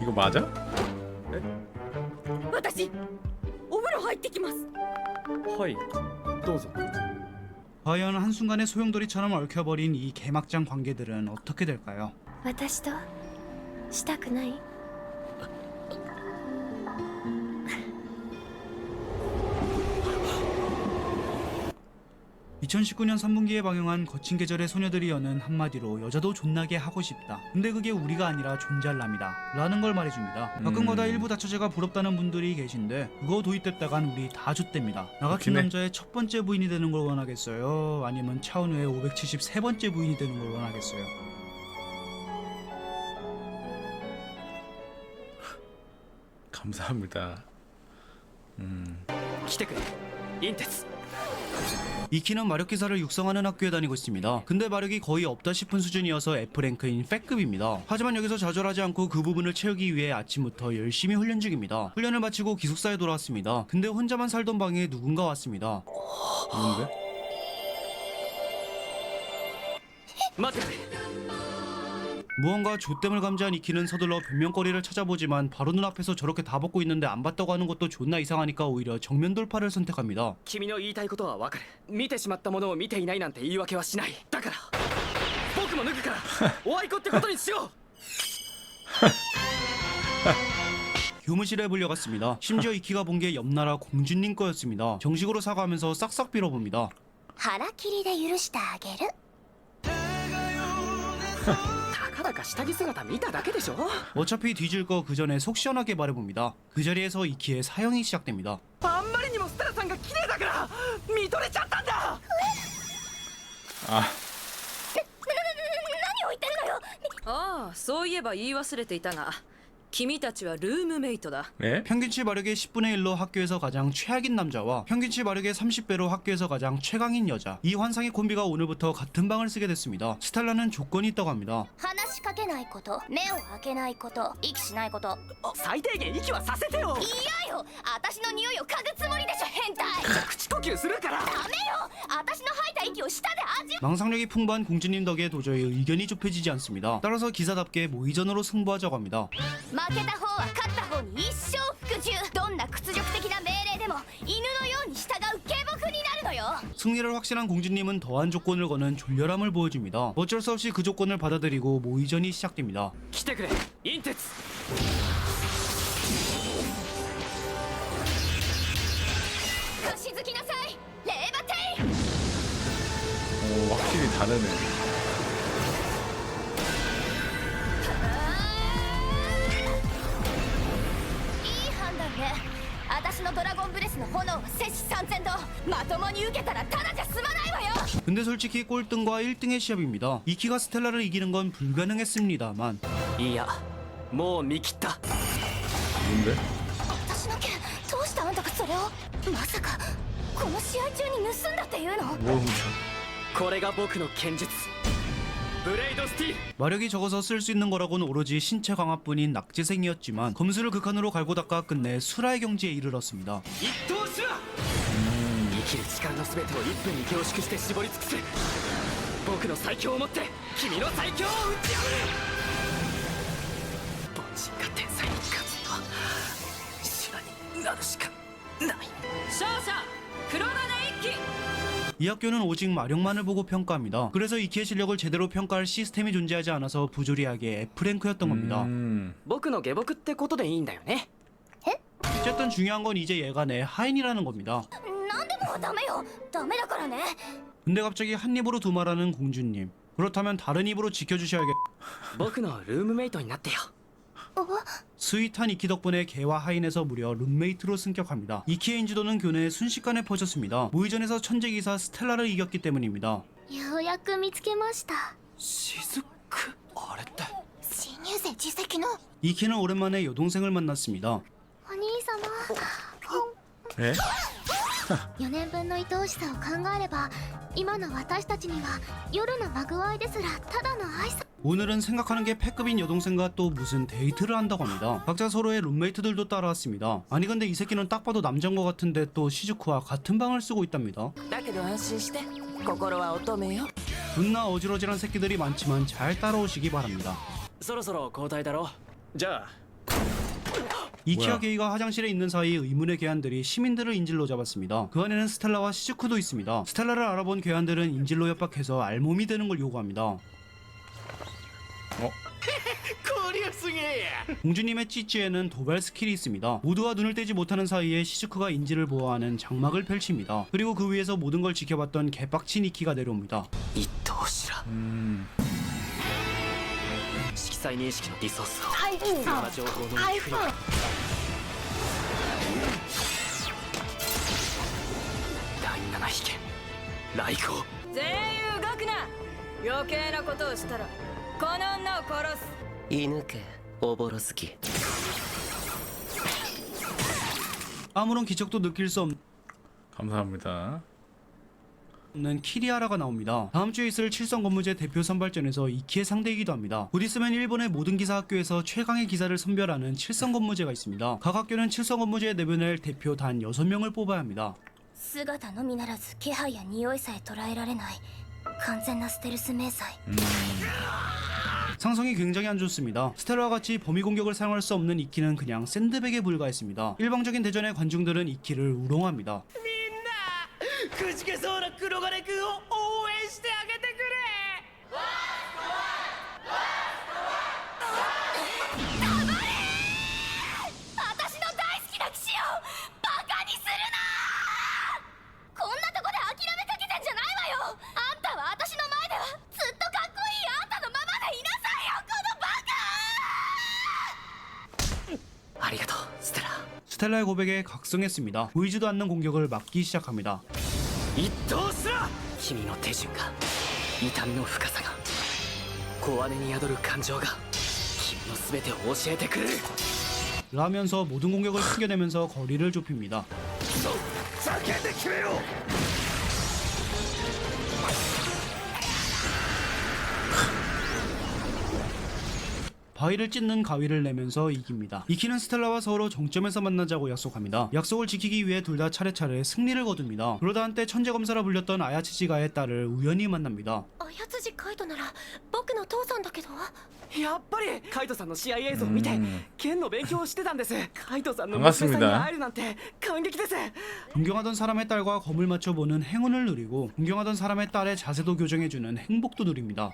이거 맞아? 私お風呂入ってきますはい、どうぞ。 과연 한순간에 소용돌이처럼 얽혀버린 이 개막장 관계들은 어떻게 될까요? 私としたくない 2019년 3분기에 방영한 거친 계절의 소녀들이 여는 한마디로 여자도 존나게 하고 싶다. 근데 그게 우리가 아니라 존잘남이다 라는 걸 말해줍니다. 가끔가다 일부 다처제가 부럽다는 분들이 계신데 그거 도입됐다간 우리 다 좆됩니다. 나 같은 그렇긴 해. 남자의 첫 번째 부인이 되는 걸 원하겠어요? 아니면 차은우의 573번째 부인이 되는 걸 원하겠어요? 감사합니다. 来てくれ。インテツ。 이키는 마력기사를 육성하는 학교에 다니고 있습니다. 근데 마력이 거의 없다 싶은 수준이어서 F랭크인 F급입니다. 하지만 여기서 좌절하지 않고 그 부분을 채우기 위해 아침부터 열심히 훈련 중입니다. 훈련을 마치고 기숙사에 돌아왔습니다. 근데 혼자만 살던 방에 누군가 왔습니다. 누군데? 待ってくれ。 무언가 좆됨을 감지한 이키는 서둘러 변명거리를 찾아보지만 바로 눈앞에서 저렇게 다 벗고 있는데 안 봤다고 하는 것도 존나 이상하니까 오히려 정면 돌파를 선택합니다. 君の言いたいことはわかる。見てしまったものを見ていないなんて言い訳はしない。だから僕も脱ぐからおあいこってことにしよう。 교무실에 불려갔습니다. 심지어 이키가 본 게 옆나라 공주님 거였습니다. 정식으로 사과하면서 싹싹 빌어봅니다. 腹切りで許してあげるだか下着姿見ただけでしょ 어차피 뒤질 거 그 전에 속 시원하게 말해봅니다. 그 자리에서 이키의 사형이 시작됩니다. あんまりにもステラさんが綺麗だから見とれちゃったんだ 아 何を言ってるのよ。ああ、そういえば言い忘れていたが、君たちはルームメイトだ。 네? 평균치 마력의 10분의 1로 학교에서 가장 최악인 남자와 평균치 마력의 30배로 학교에서 가장 최강인 여자, 이 환상의 콤비가 오늘부터 같은 방을 쓰게 됐습니다. 스텔라는 조건이 있다고 합니다. 話しかけないこと、目を開けないこと、息しないこと。最低限息はさせてよ嫌よ。私の匂いを嗅ぐつもりでしょ、変態。じゃあ口呼吸するからダメよ。私の吐いた息を舌で味。 망상력이 풍부한 공주님 덕에 도저히 의견이 좁혀지지 않습니다. 따라서 기사답게 모의전으로 승부하자고 합니다. 負けた方は勝った方に一生服従。どんな屈辱的な命令でも犬のように従う下僕になるのよ。 승리를 확신한 공주님은 더한 조건을 거는 졸렬함을 보여줍니다. 어쩔 수 없이 그 조건을 받아들이고 모의전이 시작됩니다. 来てくれインテツ腰づきなさい、レーバテイ。 오, 확실히 다르네. いい判断ね。私のドラゴンブレスの炎は摂氏3000度。まともに受けたらただじゃ済まないわよ。 근데 솔직히 꼴등과 1등의 시합입니다. 이키가 스텔라를 이기는 건 불가능했습니다만 いやもう見切った 뭔데? 私の剣、どうしてあんたがそれを。まさかこの試合中に盗んだっていうの。 뭐 これが僕の剣術ブレイドスティール 마력이 적어서 쓸 수 있는 거라고는 오로지 신체 강화뿐인 낙제생이었지만 검수를 극한으로 갈고 닦아 끝내 수라의 경지에 이르렀습니다. 一等手話生きる力の全てを1分に凝縮して絞り尽くす僕の最強をもって君の最強を打ち破る凡人が天才に勝つとは修羅になるしかない勝者黒金一騎。 이 학교는 오직 마력만을 보고 평가합니다. 그래서 이키의 실력을 제대로 평가할 시스템이 존재하지 않아서 부조리하게 F랭크였던 겁니다. 僕の下僕ってことでいいんだよね 어쨌든 중요한 건 이제 얘가 내 하인이라는 겁니다. なんでもダメよ。ダメだからね。 근데 갑자기 한 입으로 두말하는 공주님. 그렇다면 다른 입으로 지켜주셔야겠... 僕のルームメイトになってよ 스윗한 이키 덕분에 개와 하인에서 무려 룸메이트로 승격합니다. 이키의 인지도는 교내에 순식간에 퍼졌습니다. 모의전에서 천재기사 스텔라를 이겼기 때문입니다. ようやく見つけました。雫あれって新入生自責の。 이키는 오랜만에 여동생을 만났습니다. お兄様。네? 4年分の愛おしさを考えれば今の私たちには夜のマグワイですらただの愛さ。 오늘은 생각하는 게 패급인 여동생과 또 무슨 데이트를 한다고 합니다. 각자 서로의 룸메이트들도 따라왔습니다. 아니 근데 이 새끼는 딱 봐도 남자인 것 같은데 또 시즈쿠와 같은 방을 쓰고 있답니다. だけど安心して、心は乙女よ。 존나 어지러지란 새끼들이 많지만 잘 따라오시기 바랍니다. そろそろ交代だろじゃあ 이키와 게이가 화장실에 있는 사이 의문의 괴한들이 시민들을 인질로 잡았습니다. 그 안에는 스텔라와 시즈쿠도 있습니다. 스텔라를 알아본 괴한들은 인질로 협박해서 알몸이 되는 걸 요구합니다. 공주님의 찌찌에는 도발 스킬이 있습니다. 모두가 눈을 떼지 못하는 사이에 시즈쿠가 인질을 보호하는 장막을 펼칩니다. 그리고 그 위에서 모든 걸 지켜봤던 개빡친 이키가 내려옵니다. 一等手話色彩認識のリソースを必要な情報の振り第7匹来航全員動くな。余計なことをしたらこの女を殺す。犬かおぼろすき 아무런 기척도 느낄 수 감사합니다. 없는 키리아라가 나옵니다. 다음 주에 있을 칠성 건무제 대표 선발전에서 이키의 상대이기도 합니다. 곧 있으면 일본의 모든 기사 학교에서 최강의 기사를 선별하는 칠성 건무제가 있습니다. 각 학교는 칠성 건무제에 내보낼 대표 단 6명을 뽑아야 합니다. 姿のみならず気配や匂いさえ捉えられない完全なステルス迷彩。 상성이 굉장히 안 좋습니다. 스텔라와 같이 범위 공격을 사용할 수 없는 이키는 그냥 샌드백에 불과했습니다. 일방적인 대전의 관중들은 이키를 우롱합니다. くじけそうな黒金君を応援してあげてくれ。私の大好きな騎士をバカにするな。こんなとこで諦めかけてんじゃないわよ。あんたは私の前ではずっとかっこいいあんたのままでいなさいよ。この 스텔라의 고백에 각성했습니다. 보이지도 않는 공격을 막기 시작합니다. 一刀すら君の手順が痛みの深さが小金に宿る感情が君の全てを教えてくれる 라면서 모든 공격을 튕겨내면서 거리를 좁힙니다. 叫んで決めろ 바위를 찢는 가위를 내면서 이깁니다. 이키는 스텔라와 서로 정점에서 만나자고 약속합니다. 약속을 지키기 위해 둘 다 차례차례 승리를 거둡니다. 그러다 한때 천재검사라 불렸던 아야치지가의 딸을 우연히 만납니다. 綾辻カイトなら僕の父さんだけど。やっぱりカイトさんの試合映像を見て剣の勉強をしてたんです。カイトさんの 반갑습니다. 娘さんに会えるなんて感激です。 존경하던 사람의 딸과 검을 맞춰보는 행운을 누리고 존경하던 사람의 딸의 자세도 교정해주는 행복도 누립니다.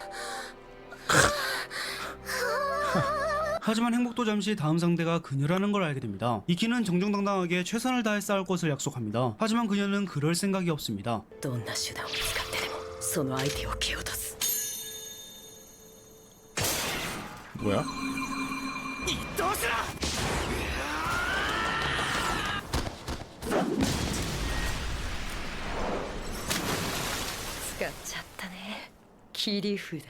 하지만 행복도 잠시 다음 상대가 그녀라는 걸 알게 됩니다. 이키는 정정당당하게 최선을 다해 싸울 것을 약속합니다. 하지만 그녀는 그럴 생각이 없습니다. どんな手段を使ってでもその相手を蹴落とす 뭐야? 一刀すら使っちゃったね切り札。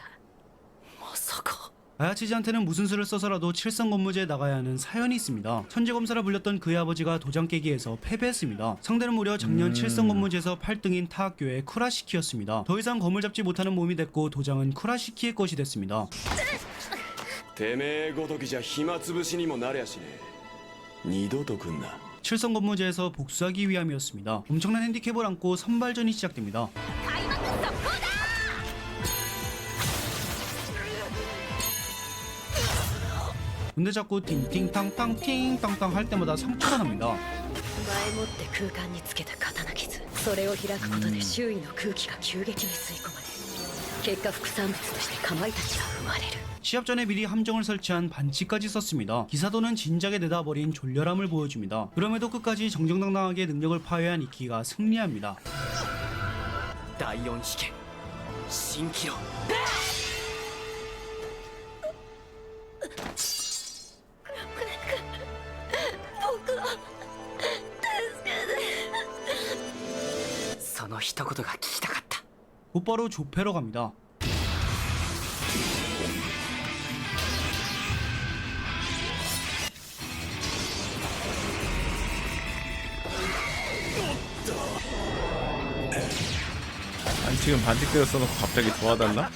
まさか 아야치지한테는 무슨 수를 써서라도 칠성검무제에 나가야 하는 사연이 있습니다. 천재검사라 불렸던 그의 아버지가 도장 깨기에서 패배했습니다. 상대는 무려 작년 칠성검무제에서 8등인 타학교의 쿠라시키였습니다. 더 이상 검을 잡지 못하는 몸이 됐고 도장은 쿠라시키의 것이 됐습니다. てめえごときじゃ暇つぶしにもなりゃしねえ二度と来んな 칠성검무제에서 복수하기 위함이었습니다. 엄청난 핸디캡을 안고 선발전이 시작됩니다. 근데 자꾸 팅팅탕탕 팅땅땅 할 때마다 상처가 납니다. 前もって空間につけた刀傷それを開くことで周囲の空気が急激に吸い込まれ結果副産物としてカマイたちが生まれる 시합 전에 미리 함정을 설치한 반치까지 썼습니다. 기사도는 진작에 내다버린 졸렬함을 보여줍니다. 그럼에도 끝까지 정정당당하게 능력을 파괴한 이키가 승리합니다. 第4試験新記録 僕は助けてその一言が聞きたかった 곧바로 조패러 갑니다. 아니 지금 반칙 때려 써놓고 갑자기 도와달라?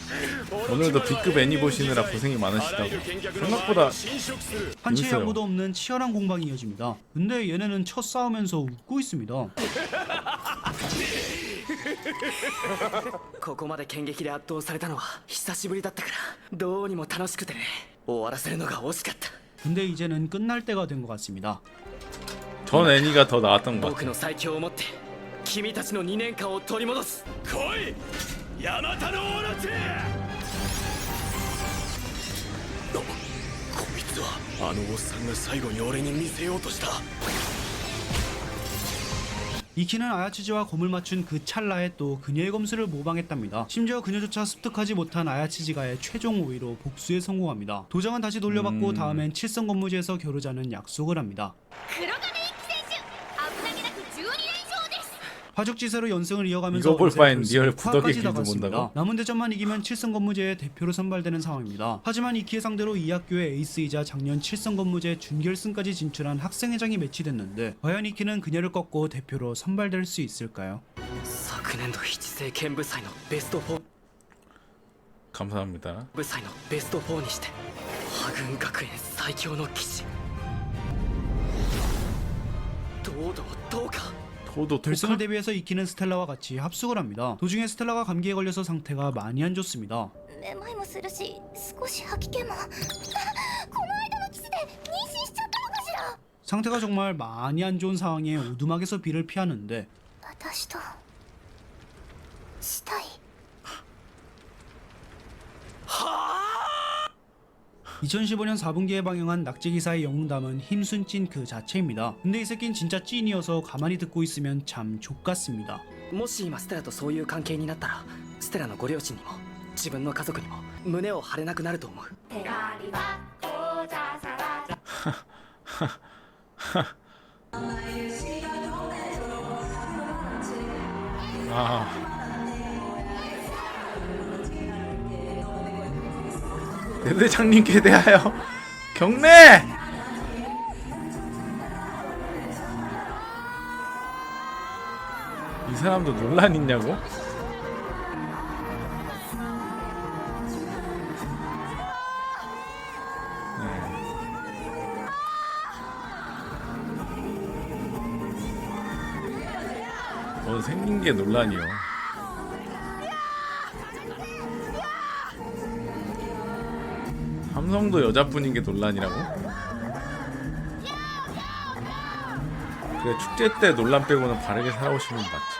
오늘도 B급 애니 보시느라 고생이 많으시다고. 생각보다 한 채 재밌어요. 양보도 없는 치열한 공방이 이어집니다. 근데 얘네는 첫 싸우면서 웃고 있습니다. ここまで剣撃で圧倒されたのは久しぶりだったからどうにも楽しくてね終わらせるのが惜しかった 근데 이제는 끝날 때가 된 것 같습니다. 전 애니가 더 나았던 것 僕 같아. の最強をもって君たちの2年間を取り戻す来いヤマタノオロチこいつはあのおっさんが最後に俺に見せようとした 이키는 아야치지와 검을 맞춘 그 찰나에 또 그녀의 검수를 모방했답니다. 심지어 그녀조차 습득하지 못한 아야치지가의 최종 5위로 복수에 성공합니다. 도장은 다시 돌려받고 다음엔 칠성검무제에서 겨루자는 약속을 합니다. 黒金一騎選手危なげなく12連勝です 화죽지세로 연승을 이어가면서 이거 볼 어느새 바엔 결승 리얼 후하까지 구더기 길도 나갔습니다. 본다고? 남은 대전만 이기면 칠성검무제의 대표로 선발되는 상황입니다. 하지만 이키의 상대로 이 학교의 에이스이자 작년 칠성검무제 준결승까지 진출한 학생회장이 매치됐는데 과연 이키는 그녀를 꺾고 대표로 선발될 수 있을까요? 昨年度一世剣部祭のベスト4 감사합니다. 部祭のベスト4にして破軍学園最強の騎士堂々どうか 도도 결승을 대비해서 이키는 스텔라와 같이 합숙을 합니다. 도중에 스텔라가 감기에 걸려서 상태가 많이 안 좋습니다. めまいもするし少し吐き気もこの間のキスで妊娠しちゃったのかしら 상태가 정말 많이 안 좋은 상황에 오두막에서 비를 피하는데 私としたい 2015년 4분기에 방영한 낙제기사의 영웅담은 힘순 찐 그 자체입니다. 근데 이 새끼는 진짜 찐이어서 가만히 듣고 있으면 참 족같습니다. もし今ステラとそういう関係になったらステラのご両親にも自分の家族にも胸を張れなくなると思う 대가리 받고 자살하자 대대장님께 대하여 경례! 이 사람도 논란 있냐고? 생긴 게 논란이요. 삼성도 여자분인 게 논란이라고? 그래, 축제 때 논란 빼고는 바르게 살아오시는 게 맞지.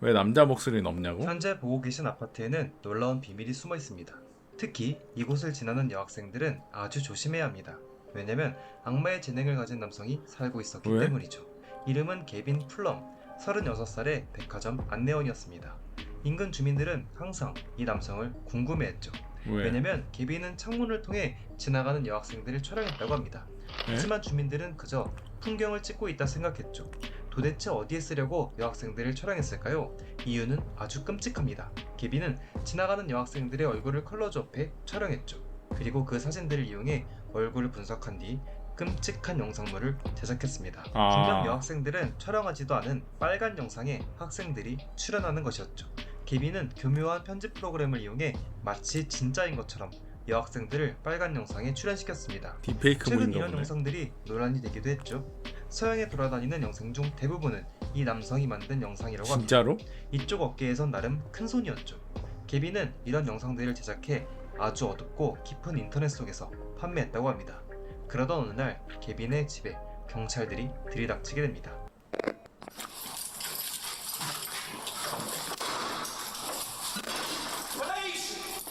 왜 남자 목소리는 없냐고? 현재 보고 계신 아파트에는 놀라운 비밀이 숨어 있습니다. 특히 이곳을 지나는 여학생들은 아주 조심해야 합니다. 왜냐면 악마의 재능을 가진 남성이 살고 있었기 왜? 때문이죠. 이름은 개빈 플럼, 36살의 백화점 안내원이었습니다. 인근 주민들은 항상 이 남성을 궁금해했죠. 왜? 왜냐면 개빈은 창문을 통해 지나가는 여학생들을 촬영했다고 합니다. 네? 하지만 주민들은 그저 풍경을 찍고 있다 생각했죠. 도대체 어디에 쓰려고 여학생들을 촬영했을까요? 이유는 아주 끔찍합니다. 개빈은 지나가는 여학생들의 얼굴을 컬러 조합해 촬영했죠. 그리고 그 사진들을 이용해 얼굴을 분석한 뒤 끔찍한 영상물을 제작했습니다. 분명 여학생들은 촬영하지도 않은 빨간 영상에 학생들이 출연하는 것이었죠. 개빈은 교묘한 편집 프로그램을 이용해 마치 진짜인 것처럼 여학생들을 빨간 영상에 출연시켰습니다. 딥페이크 최근 모인가 이런 보네. 영상들이 논란이 되기도 했죠. 서양에 돌아다니는 영상 중 대부분은 이 남성이 만든 영상이라고 합니다. 진짜로? 이쪽 업계에선 나름 큰 손이었죠. 개빈은 이런 영상들을 제작해 아주 어둡고 깊은 인터넷 속에서 판매했다고 합니다. 그러던 어느 날 개빈의 집에 경찰들이 들이닥치게 됩니다.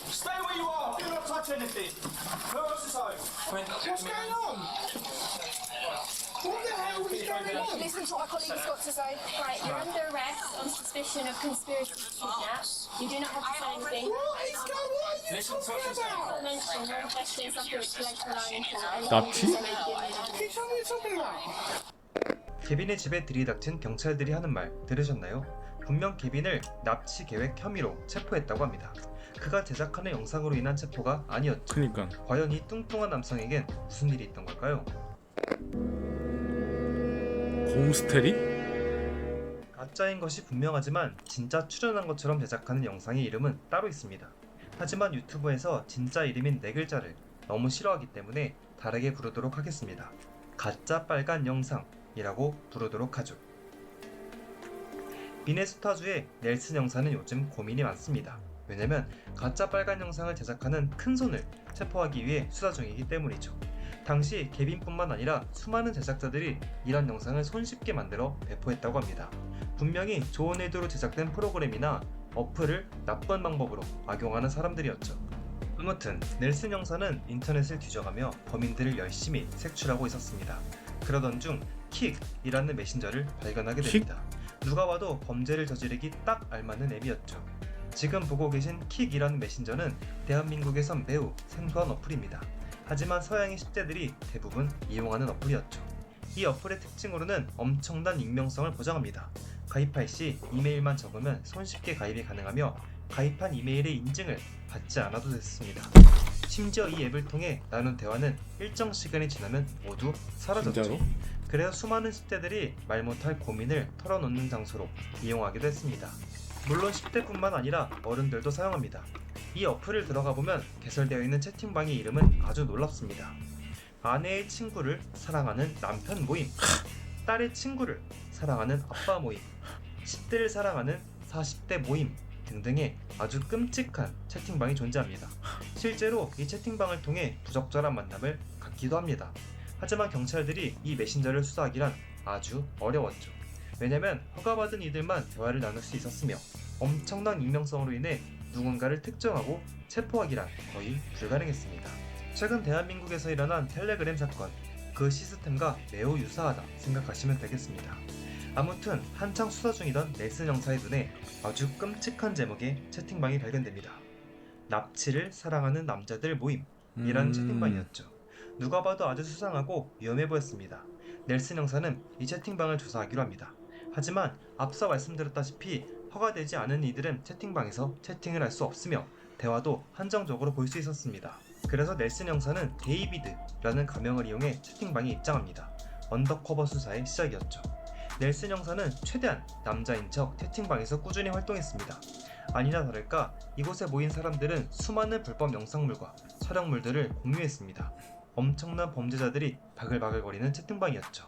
Stay where you are. Do not touch anything. Who else is home? What's going on? What the hell is going on? Listen to what our colleague's got to say. Right, you're under arrest on suspicion of conspiracy to kidnap. You do not have to say anything. What is going on? What are you talking about? Mention one question, something which led to lying for 납치? Can you tell me what you're talking about? 개빈의 집에 들이닥친 경찰들이 하는 말 들으셨나요? 분명 개빈을 납치 계획 혐의로 체포했다고 합니다. 그가 제작하는 영상으로 인한 체포가 아니었죠. 그니까. 과연 이 뚱뚱한 남성에겐 무슨 일이 있던 걸까요? 곰스테리? 가짜인 것이 분명하지만 진짜 출연한 것처럼 제작하는 영상의 이름은 따로 있습니다. 하지만 유튜브에서 진짜 이름인 4글자를 너무 싫어하기 때문에 다르게 부르도록 하겠습니다. 가짜 빨간 영상이라고 부르도록 하죠. 미네소타주의 넬슨 형사는 요즘 고민이 많습니다. 왜냐면 가짜 빨간 영상을 제작하는 큰손을 체포하기 위해 수사 중이기 때문이죠. 당시 개빈뿐만 아니라 수많은 제작자들이 이런 영상을 손쉽게 만들어 배포했다고 합니다. 분명히 좋은 의도로 제작된 프로그램이나 어플을 나쁜 방법으로 악용하는 사람들이었죠. 아무튼 넬슨 형사는 인터넷을 뒤져가며 범인들을 열심히 색출하고 있었습니다. 그러던 중 킥이라는 메신저를 발견하게 됩니다. 누가 봐도 범죄를 저지르기 딱 알맞는 앱이었죠. 지금 보고 계신 킥이라는 메신저는 대한민국에선 매우 생소한 어플입니다. 하지만 서양의 10대들이 대부분 이용하는 어플이었죠. 이 어플의 특징으로는 엄청난 익명성을 보장합니다. 가입할 시 이메일만 적으면 손쉽게 가입이 가능하며 가입한 이메일의 인증을 받지 않아도 됐습니다. 심지어 이 앱을 통해 나눈 대화는 일정 시간이 지나면 모두 사라졌죠. 진짜로? 그래서 수많은 10대들이 말 못할 고민을 털어놓는 장소로 이용하기도 했습니다. 물론 10대뿐만 아니라 어른들도 사용합니다. 이 어플을 들어가 보면 개설되어 있는 채팅방의 이름은 아주 놀랍습니다. 아내의 친구를 사랑하는 남편 모임, 딸의 친구를 사랑하는 아빠 모임, 10대를 사랑하는 40대 모임 등등의 아주 끔찍한 채팅방이 존재합니다. 실제로 이 채팅방을 통해 부적절한 만남을 갖기도 합니다. 하지만 경찰들이 이 메신저를 수사하기란 아주 어려웠죠. 왜냐면 허가받은 이들만 대화를 나눌 수 있었으며 엄청난 익명성으로 인해 누군가를 특정하고 체포하기란 거의 불가능했습니다. 최근 대한민국에서 일어난 텔레그램 사건, 그 시스템과 매우 유사하다 생각하시면 되겠습니다. 아무튼 한창 수사 중이던 넬슨 형사의 눈에 아주 끔찍한 제목의 채팅방이 발견됩니다. 납치를 사랑하는 남자들 모임이라는 채팅방이었죠. 누가 봐도 아주 수상하고 위험해 보였습니다. 넬슨 형사는 이 채팅방을 조사하기로 합니다. 하지만 앞서 말씀드렸다시피 허가되지 않은 이들은 채팅방에서 채팅을 할 수 없으며 대화도 한정적으로 볼 수 있었습니다. 그래서 넬슨 형사는 데이비드라는 가명을 이용해 채팅방에 입장합니다. 언더커버 수사의 시작이었죠. 넬슨 형사는 최대한 남자인 척 채팅방에서 꾸준히 활동했습니다. 아니나 다를까 이곳에 모인 사람들은 수많은 불법 영상물과 촬영물들을 공유했습니다. 엄청난 범죄자들이 바글바글거리는 채팅방이었죠.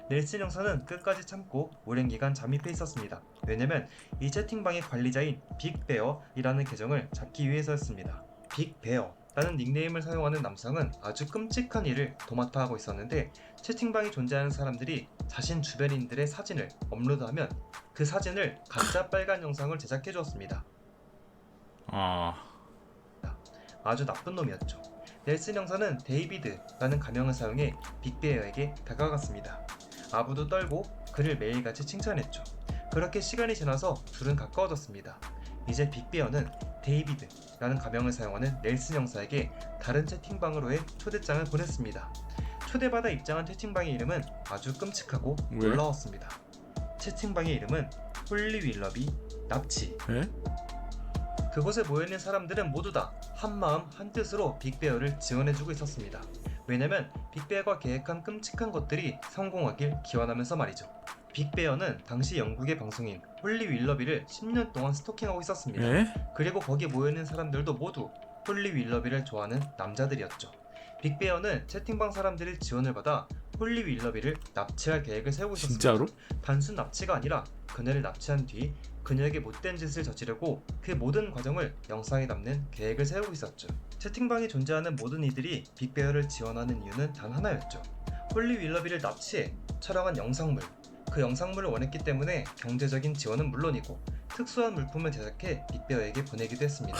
넬슨 형사는 끝까지 참고 오랜 기간 잠입해 있었습니다. 왜냐면 이 채팅방의 관리자인 빅베어이라는 계정을 잡기 위해서였습니다. 빅베어라는 닉네임을 사용하는 남성은 아주 끔찍한 일을 도맡아 하고 있었는데 채팅방에 존재하는 사람들이 자신 주변인들의 사진을 업로드하면 그 사진을 가짜 빨간 영상을 제작해 주었습니다. 아주 나쁜 놈이었죠. 넬슨 형사는 데이비드라는 가명을 사용해 빅베어에게 다가갔습니다. 아부도 떨고 그를 매일같이 칭찬했죠. 그렇게 시간이 지나서 둘은 가까워졌습니다. 이제 빅베어는 데이비드라는 가명을 사용하는 넬슨 형사에게 다른 채팅방으로의 초대장을 보냈습니다. 초대받아 입장한 채팅방의 이름은 아주 끔찍하고 놀라웠습니다. 채팅방의 이름은 홀리 윌러비 납치. 그곳에 모여있는 사람들은 모두 다 한마음 한뜻으로 빅베어를 지원해주고 있었습니다. 왜냐면 빅베어가 계획한 끔찍한 것들이 성공하길 기원하면서 말이죠. 빅베어는 당시 영국의 방송인 홀리 윌러비를 10년 동안 스토킹하고 있었습니다. 그리고 거기 모여있는 사람들도 모두 홀리 윌러비를 좋아하는 남자들이었죠. 빅베어는 채팅방 사람들의 지원을 받아 홀리 윌러비를 납치할 계획을 세우고 있었습니다. 진짜로? 단순 납치가 아니라 그녀를 납치한 뒤 그녀에게 못된 짓을 저지르고 그 모든 과정을 영상에 담는 계획을 세우고 있었죠. 채팅방에 존재하는 모든 이들이 빅베어를 지원하는 이유는 단 하나였죠. 홀리 윌러비를 납치해 촬영한 영상물, 그 영상물을 원했기 때문에 경제적인 지원은 물론이고 특수한 물품을 제작해 빅베어에게 보내기도 했습니다.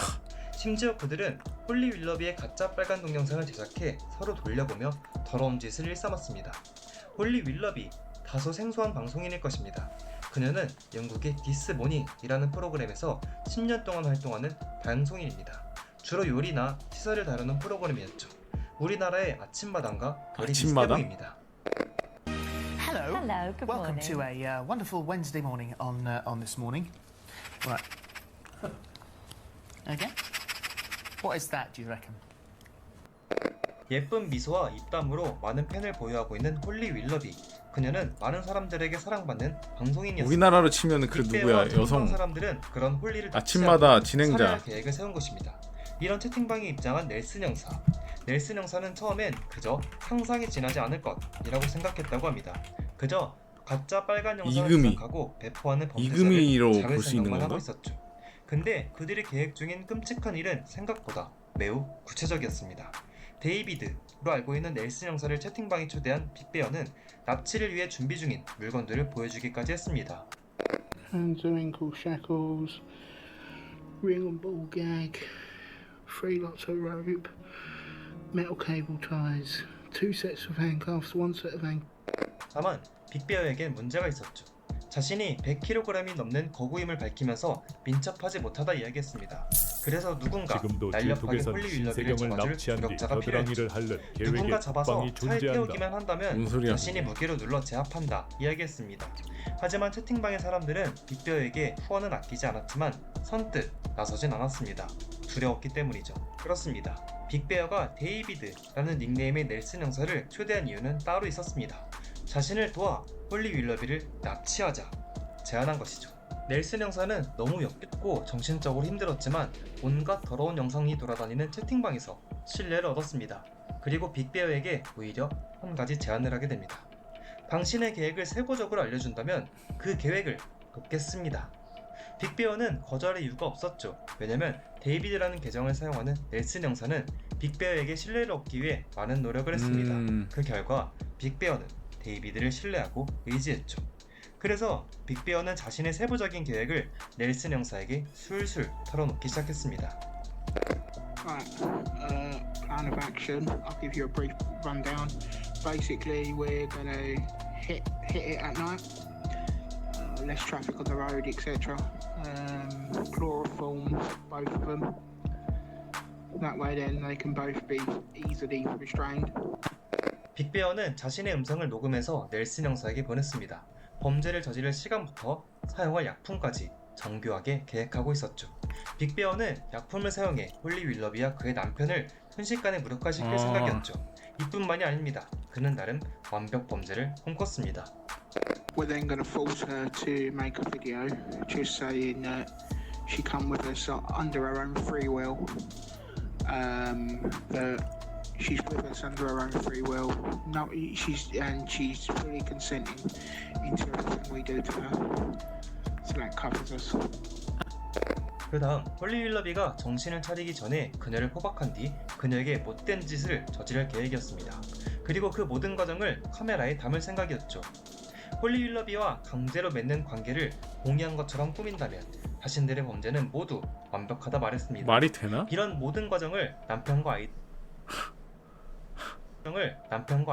심지어 그들은 홀리 윌러비의 가짜 빨간 동영상을 제작해 서로 돌려보며 더러운 짓을 일삼았습니다. 홀리 윌러비, 다소 생소한 방송인일 것입니다. 그녀는 영국의 디스모닝이라는 프로그램에서 10년 동안 활동하는 방송인입니다. 주로 요리나 시설을 다루는 프로그램이었죠. 우리나라의 아침마당과 거리 비슷해보입니다. Hello. Hello, good Welcome morning. to a wonderful Wednesday morning on this morning. Right. Okay. What is that, do you reckon? 예쁜 미소와 입담으로 많은 팬을 보유하고 있는 홀리 윌러비. 그녀는 많은 사람들에게 사랑받는 방송인이었습니다. 우리나라로 치면은 그 누구야? 여성 사람들은 그런 홀리를 아침마다 진행자. 살해할 계획을 세운 것입니다. 이런 채팅방에 입장한 넬슨 형사. 넬슨 형사는 처음엔 그저 상상이 지나지 않을 것이라고 생각했다고 합니다. 그저 가짜 빨간 영상을 제작하고 배포하는 범죄자를 잡을 생각만 하고 있었죠. 근데 그들이 계획 중인 끔찍한 일은 생각보다 매우 구체적이었습니다. 데이비드로 알고 있는 넬슨 형사를 채팅방에 초대한 빅베어는 납치를 위해 준비 중인 물건들을 보여주기까지 했습니다. Hands, ankle shackles, ring and ball gag, 3 lots of rope, metal cable ties, 2 sets of handcuffs, 1 set of 다만 빅베어에겐 문제가 있었죠. 자신이 100kg이 넘는 거구임을 밝히면서 민첩하지 못하다 이야기했습니다. 그래서 누군가 날렵하게 홀리 윌러비를 잡아줄 무력자가 필요했죠. 누군가 잡아서 차에 태우기만 한다면 자신이 무기로 눌러 제압한다 이야기했습니다. 하지만 채팅방의 사람들은 빅베어에게 후원은 아끼지 않았지만 선뜻 나서진 않았습니다. 두려웠기 때문이죠. 그렇습니다. 빅베어가 데이비드라는 닉네임의 넬슨 형사를 초대한 이유는 따로 있었습니다. 자신을 도와 홀리 윌러비를 납치하자 제안한 것이죠. 넬슨 형사는 너무 역겹고 정신적으로 힘들었지만 온갖 더러운 영상이 돌아다니는 채팅방에서 신뢰를 얻었습니다. 그리고 빅베어에게 오히려 한 가지 제안을 하게 됩니다. 당신의 계획을 세부적으로 알려준다면 그 계획을 돕겠습니다. 빅베어는 거절할 이유가 없었죠. 왜냐면 데이비드라는 계정을 사용하는 넬슨 형사는 빅베어에게 신뢰를 얻기 위해 많은 노력을 했습니다. 그 결과 빅베어는 데이비드를 신뢰하고 의지했죠. 그래서 빅베어는 자신의 세부적인 계획을 넬슨 형사에게 술술 털어놓기 시작했습니다. Right, plan of action. I'll give you a brief rundown. Basically, we're gonna hit it at night. Less traffic on the road, etc. Chloroform, both of them. That way then they can both be easily restrained. 빅베어는 자신의 음성을 녹음해서 넬슨 형사에게 보냈습니다. 범죄를 저지를 시간부터 사용할 약품까지 정교하게 계획하고 있었죠. 빅베어는 약품을 사용해 홀리 윌러비와 그의 남편을 순식간에 무력화시킬 생각이었죠. 이뿐만이 아닙니다. 그는 나름 완벽 범죄를 꿈꿨습니다. We're then going to force her to make a video just saying that she come with us under her own free will. That she's with us under her own free will. No, she's fully consenting into everything we do to her. So that covers us. 그 다음 홀리 윌러비가 정신을 차리기 전에 그녀를 포박한 뒤 그녀에게 못된 짓을 저지를 계획이었습니다. 그리고 그 모든 과정을 카메라에 담을 생각이었죠. 홀리 윌러비와 강제로 맺는 관계를 공유한 것처럼 꾸민다면 자신들의 범죄는 모두 완벽하다 말했습니다. 말이 되나? 이런 모든 과정을 남편과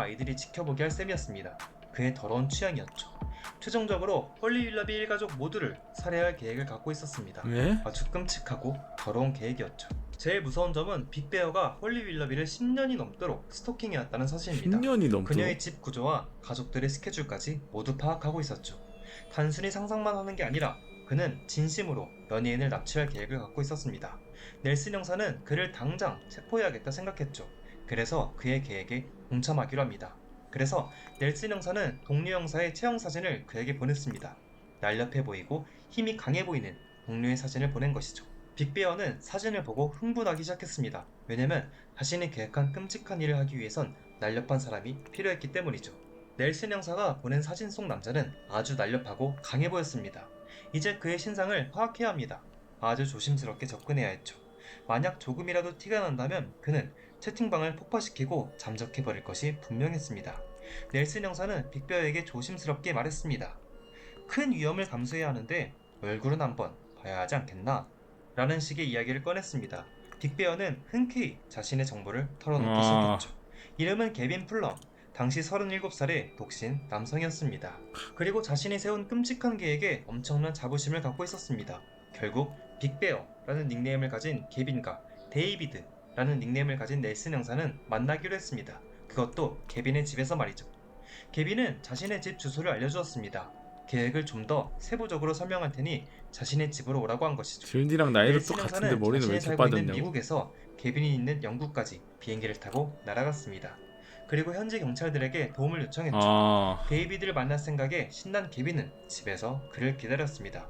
아이들이 지켜보게 할 셈이었습니다. 그의 더러운 취향이었죠. 최종적으로 홀리 윌러비 일가족 모두를 살해할 계획을 갖고 있었습니다. 네? 아주 끔찍하고 더러운 계획이었죠. 제일 무서운 점은 빅베어가 홀리 윌러비를 10년이 넘도록 스토킹해왔다는 사실입니다. 10년이 넘도록? 그녀의 집 구조와 가족들의 스케줄까지 모두 파악하고 있었죠. 단순히 상상만 하는 게 아니라 그는 진심으로 연예인을 납치할 계획을 갖고 있었습니다. 넬슨 형사는 그를 당장 체포해야겠다 생각했죠. 그래서 그의 계획에 동참하기로 합니다. 그래서 넬슨 형사는 동료 형사의 체형 사진을 그에게 보냈습니다. 날렵해 보이고 힘이 강해 보이는 동료의 사진을 보낸 것이죠. 빅베어는 사진을 보고 흥분하기 시작했습니다. 왜냐면 자신이 계획한 끔찍한 일을 하기 위해선 날렵한 사람이 필요했기 때문이죠. 넬슨 형사가 보낸 사진 속 남자는 아주 날렵하고 강해 보였습니다. 이제 그의 신상을 파악해야 합니다. 아주 조심스럽게 접근해야 했죠. 만약 조금이라도 티가 난다면 그는 채팅방을 폭파시키고 잠적해버릴 것이 분명했습니다. 넬슨 형사는 빅베어에게 조심스럽게 말했습니다. 큰 위험을 감수해야 하는데 얼굴은 한번 봐야 하지 않겠나? 라는 식의 이야기를 꺼냈습니다. 빅베어는 흔쾌히 자신의 정보를 털어놓기 시작했죠. 이름은 게빈 플럼, 당시 37살의 독신 남성이었습니다. 그리고 자신이 세운 끔찍한 계획에 엄청난 자부심을 갖고 있었습니다. 결국 빅베어라는 닉네임을 가진 게빈과 데이비드 라는 닉네임을 가진 넬슨 형사는 만나기로 했습니다. 그것도 게빈의 집에서 말이죠. 게빈은 자신의 집 주소를 알려주었습니다. 계획을 좀 더 세부적으로 설명할 테니 자신의 집으로 오라고 한 것이죠. 지훈이랑 나이도 똑같은데 머리는 왜 이렇게 빠졌냐고? 미국에서 게빈이 있는 영국까지 비행기를 타고 날아갔습니다. 그리고 현지 경찰들에게 도움을 요청했죠. 데이비드를 만날 생각에 신난 게빈은 집에서 그를 기다렸습니다.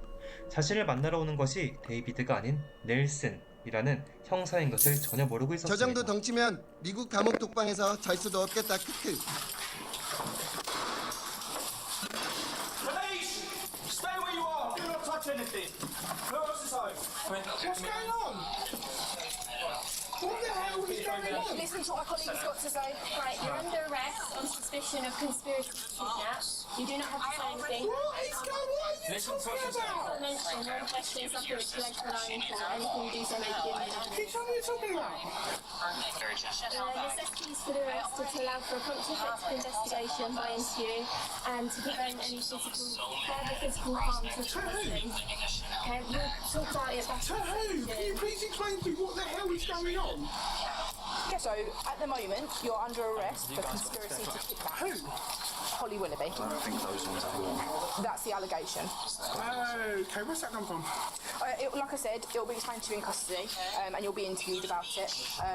자신을 만나러 오는 것이 데이비드가 아닌 넬슨이라는 형사인 것을 전혀 모르고 있었습니다. 저 정도 덩치면 미국 감옥 독방에서 잘 수도 없겠다. 크크. What the hell is going on? Listen to what our colleague's got to say. Right, you're under arrest on suspicion of conspiracy to kidnap. You do not have to say anything. What is going on? What are you talking about? Mention no questions after it's collected line for anything you do so make it. Can you tell me what you're talking about? Necessities for the arrest are to allow for a prompt and effective investigation by interview and to prevent any further physical harm to the person. Okay, we'll talk about it back. To who? Can you please explain to me what the hell is going on? Yeah, so at the moment you're under arrest for conspiracy to kidnap. Who? Holly Willoughby. I don't think those ones are warm. That's the allegation. Okay, where's that come from? Like I said, it'll be explained to you in custody, and you'll be interviewed about it.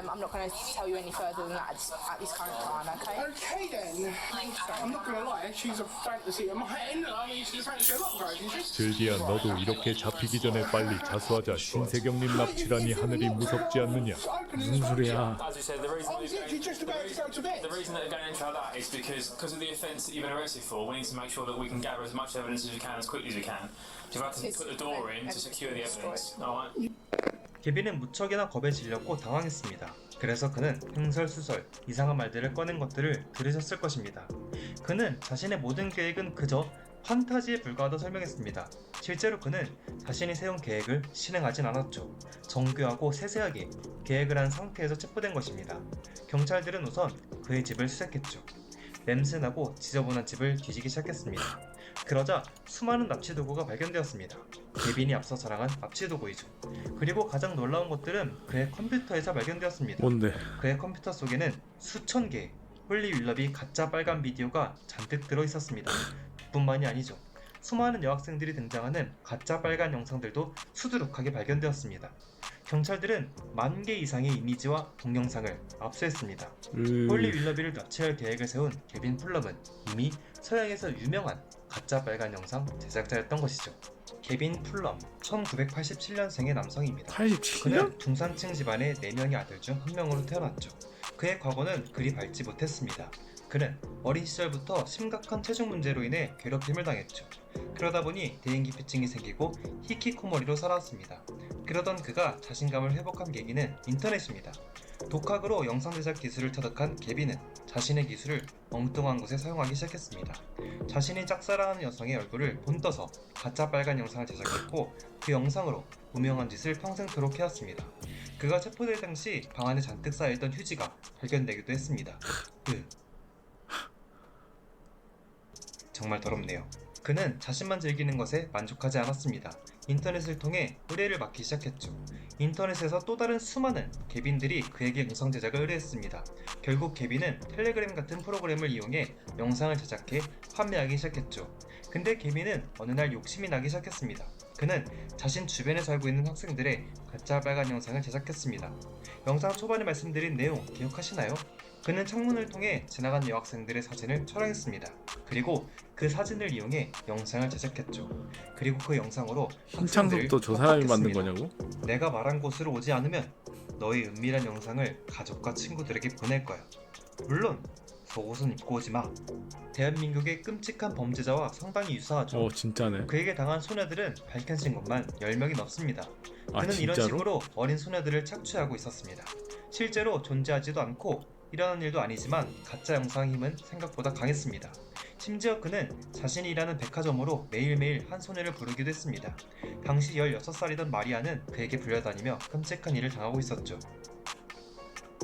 I'm not going to tell you any further than that at this current time, okay? Okay then. I'm not going to lie, she's a fantasy of mine. I mean, she's a fantasy of a lot of guys, isn't she? 즐기야 너도 이렇게 잡히기 전에 빨리 자수하자. 신세경님 납치라니 하늘이 무섭지 않느냐. 무슨 소리야? As you said, the reason that they're going into that is because of the offence that you've been arrested for. We need to make sure that we can gather as much evidence as we can as quickly as we can. You've had to put the door in to secure the evidence. Alright. 게빈은 무척이나 겁에 질렸고 당황했습니다. 그래서 그는 횡설수설 이상한 말들을 꺼낸 것들을 들으셨을 것입니다. 그는 자신의 모든 계획은 그저 판타지에 불과하다 설명했습니다. 실제로 그는 자신이 세운 계획을 실행하진 않았죠. 정교하고 세세하게 계획을 한 상태에서 체포된 것입니다. 경찰들은 우선 그의 집을 수색했죠. 냄새나고 지저분한 집을 뒤지기 시작했습니다. 그러자 수많은 납치 도구가 발견되었습니다. 케빈이 앞서 자랑한 납치 도구이죠. 그리고 가장 놀라운 것들은 그의 컴퓨터에서 발견되었습니다. 뭔데? 그의 컴퓨터 속에는 수천 개의 홀리 윌러비 가짜 빨간 비디오가 잔뜩 들어 있었습니다. 뿐만이 아니죠. 수많은 여학생들이 등장하는 가짜 빨간 영상들도 수두룩하게 발견되었습니다. 경찰들은 10,000개 이상의 이미지와 동영상을 압수했습니다. 홀리 윌러비를 납치할 계획을 세운 케빈 풀럼은 이미 서양에서 유명한 가짜 빨간 영상 제작자였던 것이죠. 케빈 풀럼, 1987년생의 남성입니다. 87년? 그는 중산층 집안의 4명의 아들 중 한 명으로 태어났죠. 그의 과거는 그리 밝지 못했습니다. 그는 어린 시절부터 심각한 체중 문제로 인해 괴롭힘을 당했죠. 그러다 보니 대인기피증이 생기고 히키코모리로 살아왔습니다. 그러던 그가 자신감을 회복한 계기는 인터넷입니다. 독학으로 영상 제작 기술을 터득한 케빈은 자신의 기술을 엉뚱한 곳에 사용하기 시작했습니다. 자신이 짝사랑하는 여성의 얼굴을 본떠서 가짜 빨간 영상을 제작했고 그 영상으로 무명한 짓을 평생토록 해왔습니다. 그가 체포될 당시 방 안에 잔뜩 쌓여있던 휴지가 발견되기도 했습니다. 정말 더럽네요. 그는 자신만 즐기는 것에 만족하지 않았습니다. 인터넷을 통해 의뢰를 맡기 시작했죠. 인터넷에서 또 다른 수많은 케빈들이 그에게 영상 제작을 의뢰했습니다. 결국 케빈은 텔레그램 같은 프로그램을 이용해 영상을 제작해 판매하기 시작했죠. 근데 케빈은 어느 날 욕심이 나기 시작했습니다. 그는 자신 주변에 살고 있는 학생들의 가짜 빨간 영상을 제작했습니다. 영상 초반에 말씀드린 내용 기억하시나요? 그는 창문을 통해 지나가는 여학생들의 사진을 촬영했습니다. 그리고 그 사진을 이용해 영상을 제작했죠. 그리고 그 영상으로 신창섭도 저 사람이 만든 거냐고? 내가 말한 곳으로 오지 않으면 너의 은밀한 영상을 가족과 친구들에게 보낼 거야. 물론 속옷은 입고 오지 마. 대한민국의 끔찍한 범죄자와 상당히 유사하죠. 진짜네. 그에게 당한 소녀들은 밝혀진 것만 10명이 넘습니다. 그는 이런 진짜로? 식으로 어린 소녀들을 착취하고 있었습니다. 실제로 존재하지도 않고 일어난 일도 아니지만 가짜 영상의 힘은 생각보다 강했습니다. 심지어 그는 자신이 일하는 백화점으로 매일매일 한 소녀를 부르기도 했습니다. 당시 16살이던 마리아는 그에게 불려다니며 끔찍한 일을 당하고 있었죠.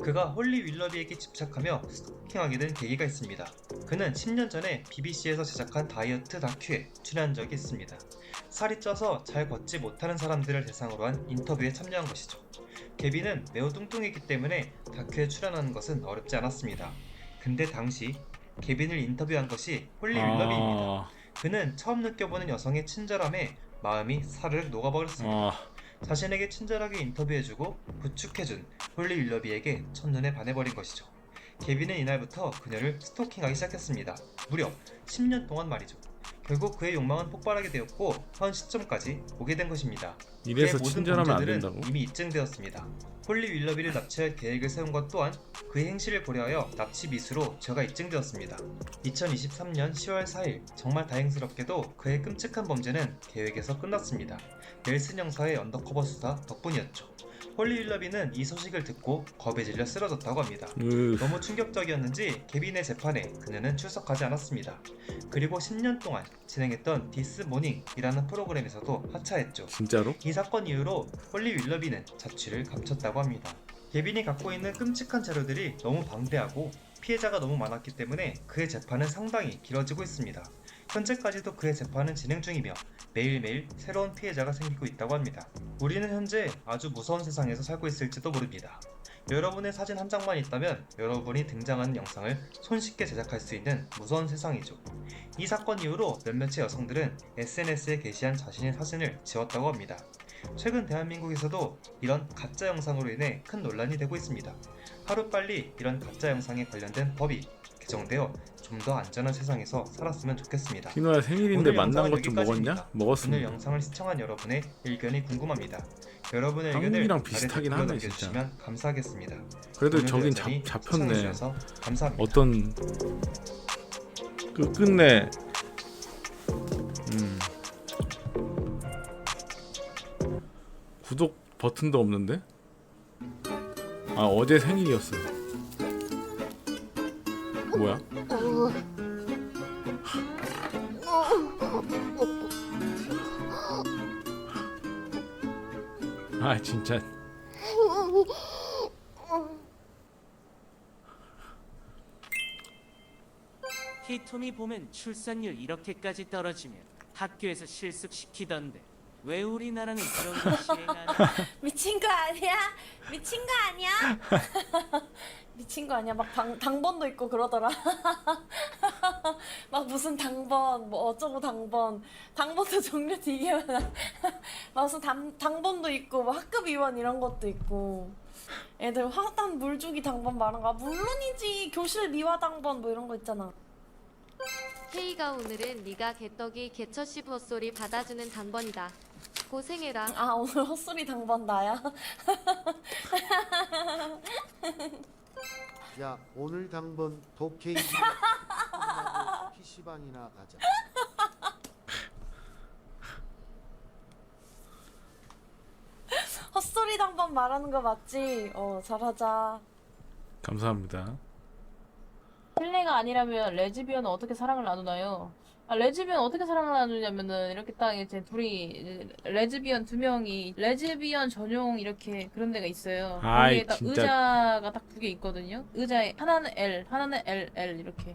그가 홀리 윌러비에게 집착하며 스토킹하게 된 계기가 있습니다. 그는 10년 전에 BBC에서 제작한 다이어트 다큐에 출연한 적이 있습니다. 살이 쪄서 잘 걷지 못하는 사람들을 대상으로 한 인터뷰에 참여한 것이죠. 케빈은 매우 뚱뚱했기 때문에 다큐에 출연하는 것은 어렵지 않았습니다. 근데 당시 케빈을 인터뷰한 것이 홀리 윌러비입니다. 그는 처음 느껴보는 여성의 친절함에 마음이 사르르 녹아버렸습니다. 자신에게 친절하게 인터뷰해주고 부축해준 홀리 윌러비에게 첫눈에 반해버린 것이죠. 케빈은 이날부터 그녀를 스토킹하기 시작했습니다. 무려 10년 동안 말이죠. 결국 그의 욕망은 폭발하게 되었고 현 시점까지 오게 된 것입니다. 이래서 그의 모든 친절하면 안 범죄들은 된다고? 이미 입증되었습니다. 홀리 윌러비를 납치할 계획을 세운 것 또한 그의 행실을 고려하여 납치 미수로 죄가 입증되었습니다. 2023년 10월 4일 정말 다행스럽게도 그의 끔찍한 범죄는 계획에서 끝났습니다. 넬슨 형사의 언더커버 수사 덕분이었죠. 홀리 윌러비는 이 소식을 듣고 겁에 질려 쓰러졌다고 합니다. 너무 충격적이었는지 케빈의 재판에 그녀는 출석하지 않았습니다. 그리고 10년 동안 진행했던 디스 모닝이라는 프로그램에서도 하차했죠. 진짜로? 이 사건 이후로 홀리 윌러비는 자취를 감췄다고 합니다. 케빈이 갖고 있는 끔찍한 자료들이 너무 방대하고 피해자가 너무 많았기 때문에 그의 재판은 상당히 길어지고 있습니다. 현재까지도 그의 재판은 진행 중이며 매일매일 새로운 피해자가 생기고 있다고 합니다. 우리는 현재 아주 무서운 세상에서 살고 있을지도 모릅니다. 여러분의 사진 한 장만 있다면 여러분이 등장하는 영상을 손쉽게 제작할 수 있는 무서운 세상이죠. 이 사건 이후로 몇몇의 여성들은 SNS에 게시한 자신의 사진을 지웠다고 합니다. 최근 대한민국에서도 이런 가짜 영상으로 인해 큰 논란이 되고 있습니다. 하루빨리 이런 가짜 영상에 관련된 법이 개정되어 좀 더 안전한 세상에서 살았으면 좋겠습니다. 디노야 생일인데 오늘 만난 영상은 것 좀 먹었냐? 여기까지입니다. 먹었습니다. 오늘 영상을 시청한 여러분의 의견이 궁금합니다. 여러분의 의견을 한국이랑 아래 비슷하긴 댓글로 하네, 남겨주시면 감사하겠습니다. 그래도 오늘도 저긴 여전히 잡혔네. 시청해주셔서 감사합니다. 어떤 끝내 구독 버튼도 없는데? 아 어제 생일이었어요. 뭐야? 아 진짜 히토미 보면 출산율 이렇게까지 떨어지면 학교에서 실습시키던데 왜 우리나라는 그런 걸 시행하냐? 미친 거 아니야? 미친 거 아니야? 미친 거 아니야? 막 당번도 있고 그러더라. 막 무슨 당번, 뭐 어쩌고 당번도 종류 되게 많아. 막 무슨 당번도 있고, 뭐 학급 위원 이런 것도 있고. 애들 화단 물주기 당번 말한 거 물론이지. 교실 미화 당번 뭐 이런 거 있잖아. 헤이가 오늘은 네가 개떡이 개처씨 헛소리 받아주는 당번이다. 고생해라. 아 오늘 헛소리 당번 나야? 야 오늘 당번 도케이 PC방이나 가자. 헛소리 당번 말하는 거 맞지? 잘하자. 감사합니다. 힐레가 아니라면 레즈비언은 어떻게 사랑을 나누나요? 레즈비언 어떻게 사랑을 나누냐면은 이렇게 딱 이제 둘이 레즈비언 두 명이 레즈비언 전용 이렇게 그런 데가 있어요. 거기에 딱 진짜. 의자가 딱 두 개 있거든요. 의자에 하나는 L, 하나는 LL 이렇게.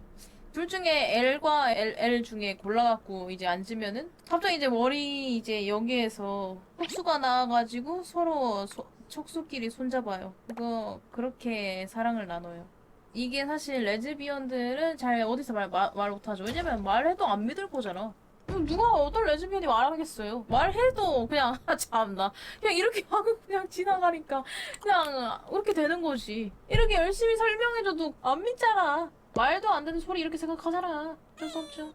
둘 중에 L과 LL 중에 골라갖고 이제 앉으면은 갑자기 이제 머리 이제 여기에서 촉수가 나와가지고 서로 촉수끼리 손잡아요. 그렇게 사랑을 나눠요. 이게 사실 레즈비언들은 잘 어디서 말 못하죠. 왜냐면 말해도 안 믿을 거잖아. 누가 어떤 레즈비언이 말하겠어요. 말해도 그냥 참나 그냥 이렇게 하고 그냥 지나가니까 그냥 그렇게 되는 거지. 이렇게 열심히 설명해줘도 안 믿잖아. 말도 안 되는 소리 이렇게 생각하잖아. 어쩔 수 없죠.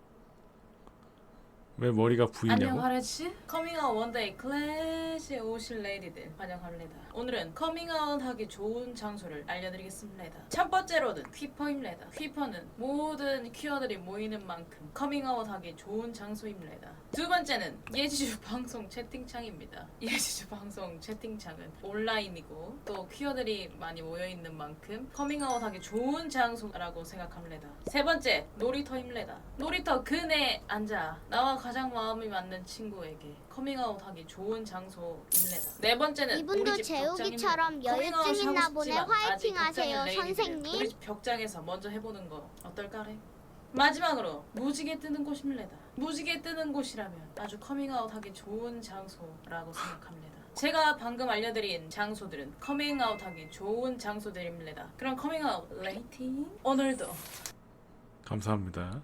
왜 머리가 부이냐고? 안녕 하레치. 커밍아웃 원데이 클래시에 오실 레이디들 환영합니다. 오늘은 커밍아웃 하기 좋은 장소를 알려드리겠습니다. 첫 번째로는 퀴퍼입니다. 퀴퍼는 모든 퀴어들이 모이는 만큼 커밍아웃 하기 좋은 장소입니다. 두 번째는 예지주 방송 채팅창입니다. 예지주 방송 채팅창은 온라인이고 또 퀴어들이 많이 모여있는 만큼 커밍아웃 하기 좋은 장소라고 생각합니다. 세 번째 놀이터입니다. 놀이터 근에 앉아 나와 가장 마음이 맞는 친구에게 커밍아웃 하기 좋은 장소입니다. 네 번째는 이분도 우리 집 재욱이처럼 벽장입니다. 여유증 있나 커밍아웃 보네. 하고 싶지만 화이팅 아직 하세요, 걱정인 레이디들. 선생님. 우리 집 벽장에서 먼저 해보는 거 어떨까래? 마지막으로 무지개 뜨는 곳입니다. 무지개 뜨는 곳이라면 아주 커밍아웃 하기 좋은 장소라고 생각합니다. 제가 방금 알려드린 장소들은 커밍아웃 하기 좋은 장소들입니다. 그럼 커밍아웃 레이팅 오늘도 감사합니다.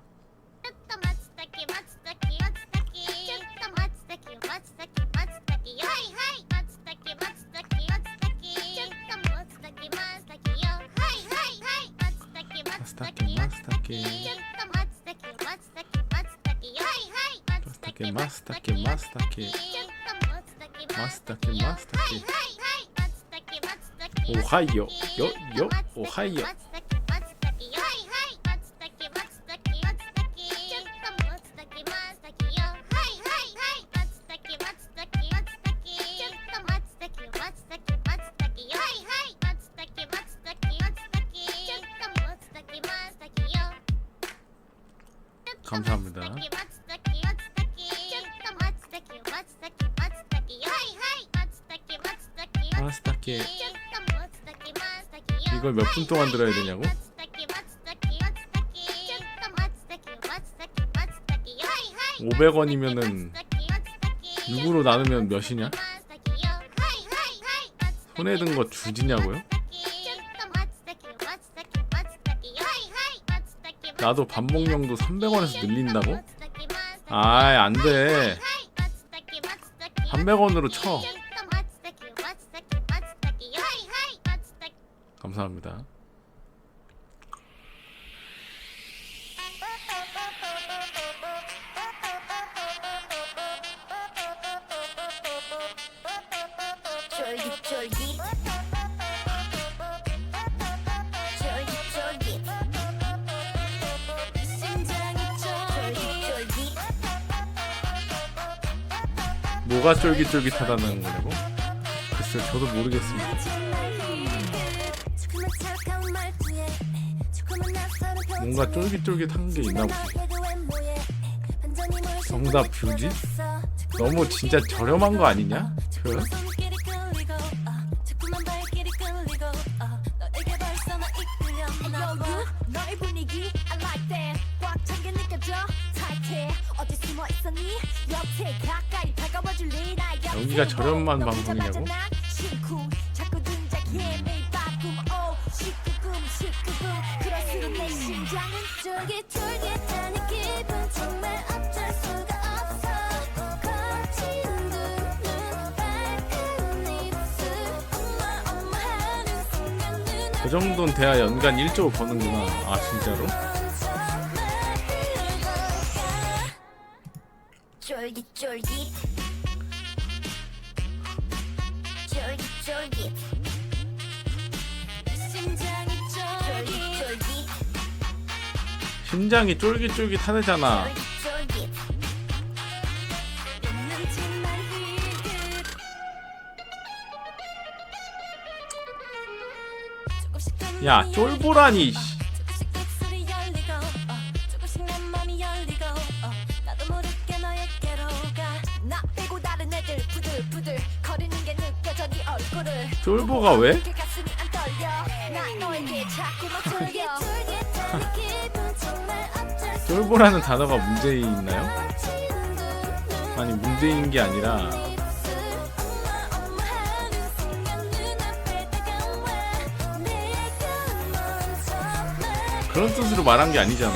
마스타키 오하이오 요 오하이오. 감사합니다. 마스타키 이걸 몇 분 동안 들어야 되냐고? 500원이면은 6으로 나누면 몇이냐? 손에 든 거 주지냐고요? 나도 반복령도 300원에서 늘린다고? 아이 안돼. 300원으로 쳐. 감사합니다. 쫄깃쫄깃 쫄깃쫄깃 심장이 쫄깃쫄깃. 뭐가 쫄깃쫄깃하다는 거냐고? 글쎄 저도 모르겠습니다. 뭔가 쫄깃쫄깃한 게 있나 보지. 정답 뷰지? 너무 진짜 저렴한 거 아니냐? 표현? 너의 분위기 I like that. 꽉 차 여기가 저렴한 방송이냐고? 그 정도는 돼야 연간 1조 버는구나. 아 진짜로? 쫄깃쫄깃 쫄깃쫄깃 심장이 쫄깃쫄깃 심장이 쫄깃쫄깃 하대잖아. 쫄깃 있는지만 휘듯 조금씩 야 쫄보라니. 소리 열리고 조금씩 내 맘이 열리고 나도 모르게 너에게로 가나 빼고 다른 애들 부들부들 거리는 게 느껴져 네 얼굴을 쫄보가 왜? 이렇게 가슴이 안 떨려 나 너에게 자꾸만 쫄깃쫄깃한 기분 정말 어쩔 수 쫄보라는 단어가 문제에 있나요? 아니 문제인 게 아니라 그런 뜻으로 말한 게 아니잖아.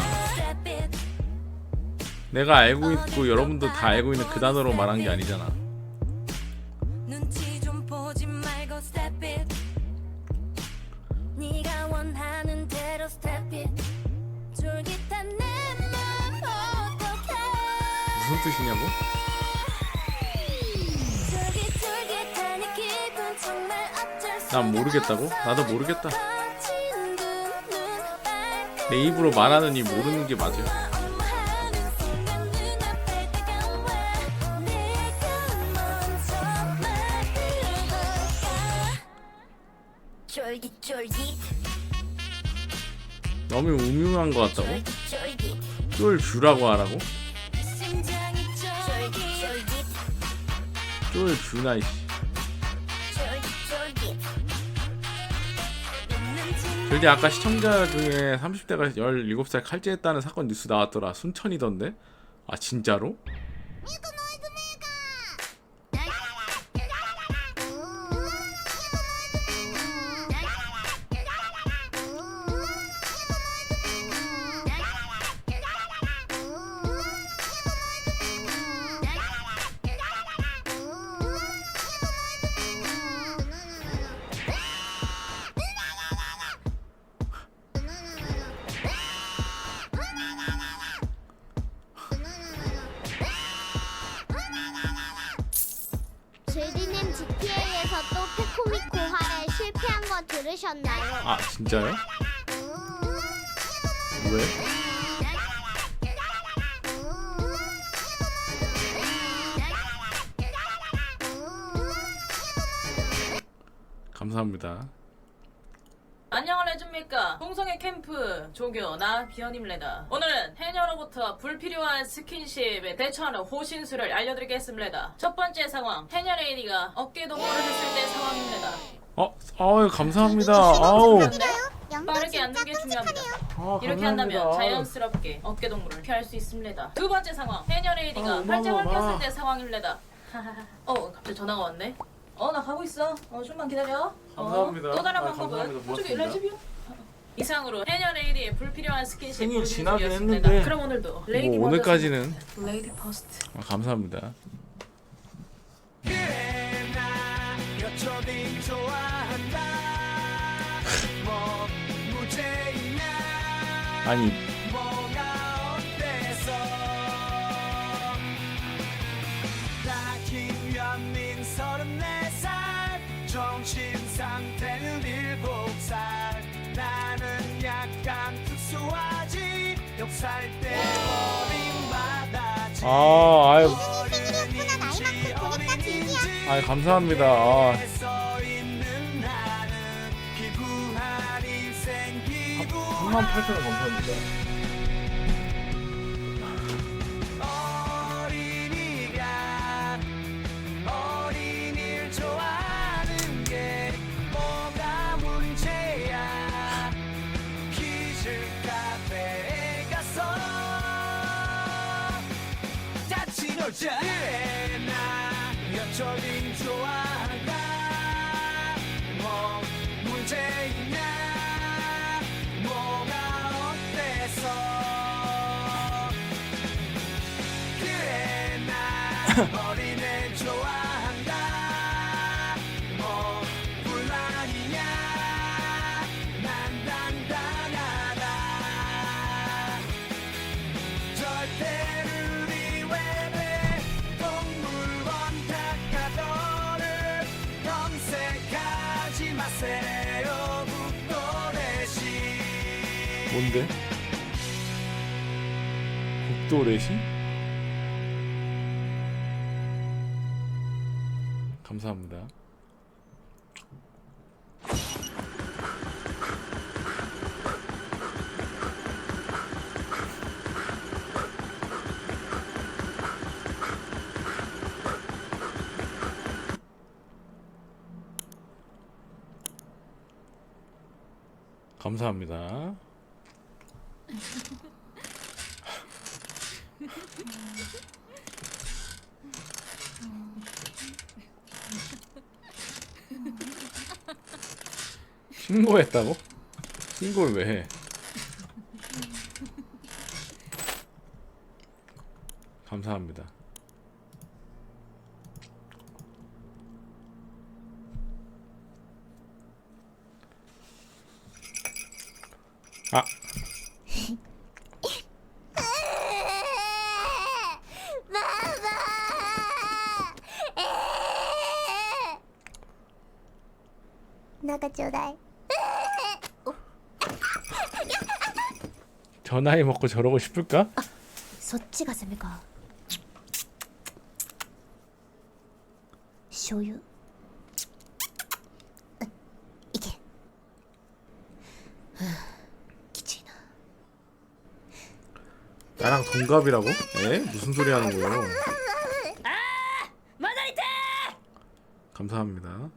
내가 알고 있고 여러분도 다 알고 있는 그 단어로 말한 게 아니잖아. 눈치 좀 보지 말고 step it 네가 원하는 대로 step it 쫄깃한 내 맘 어떡해 무슨 뜻이냐고? 쫄깃쫄깃한 이 기분 정말 어쩔 수 난 모르겠다고? 나도 모르겠다. 내 입으로 말하는 이 모르는 게 맞아. 쫄깃쫄깃 너무 우명한 것 같다고? 쫄깃 쫄주라고 하라고? 심장이 쫄깃쫄깃 쫄주나 이씨. 쫄깃쫄깃 근데 아까 시청자 중에 30대가 17살 칼질했다는 사건 뉴스 나왔더라. 순천이던데? 아 진짜로? 제디님 GTA에서 또 페코믹 고활에 실패한 거 들으셨나요? 아 진짜요? 왜? 감사합니다. 안녕을 해줍니까? 동성애 캠프 조교 나 비어님래다. 오늘은 해녀로부터 불필요한 스킨십에 대처하는 호신술을 알려드리겠습니다. 첫 번째 상황, 해녀 레이디가 어깨 동무를 했을 때 상황입니다. 아유 감사합니다. 아우. 빠르게 앉는 게 중요합니다. 아, 이렇게 감사합니다. 한다면 자연스럽게 어깨 동무를 피할 수 있습니다. 두 번째 상황, 해녀 레이디가 팔짱을 꼈을 때 상황입니다. 갑자기 전화가 왔네. 나 가고 있어. 좀만 기다려. 감사합니다. 또 다른 아, 방법은 감사합니다. 저기 고맙습니다. 레즈비언. 이상으로 해녀 레이디의 불필요한 스킨십 생일 지나긴 보여드렸습니다. 했는데 그럼 오늘도 레이디 뭐 먼저 오늘까지는 레이디 퍼스트. 감사합니다. 여전히 좋아한다 뭐 무죄이냐 아니 뭐가 어때서 나 김현민 34살 정신 상태는 7살 나는 약간 특수하지 6살 때 버림받았지 아유 어른인지 어린인지 아유 감사합니다. 아. 38,000원 감사합니다. 어린이가 어린이를 좋아하는 게 뭐가 문제야 키즈 카페에 가서 다치는 해보자. 그래 나 여전히 좋아한다. 뭐 문제 있냐? 뭐가 어때서? 그래 나 어린애 좋아한다. 뭐 불만이냐? 난 단단하다. 절대를 우리 외배 동물원 탁하도를 검색하지 마세요. 국도래시. 뭔데? 국도래시? 감사합니다. 감사합니다. 신고했다고? 신고를 왜 해? 감사합니다. 아. 나가ちょうだい. 저 나이 먹고 저러고 싶을까? そっちが攻めか. 醤油? いけ. 나랑 동갑이라고? 에? 무슨 소리 하는 거예요? 감사합니다.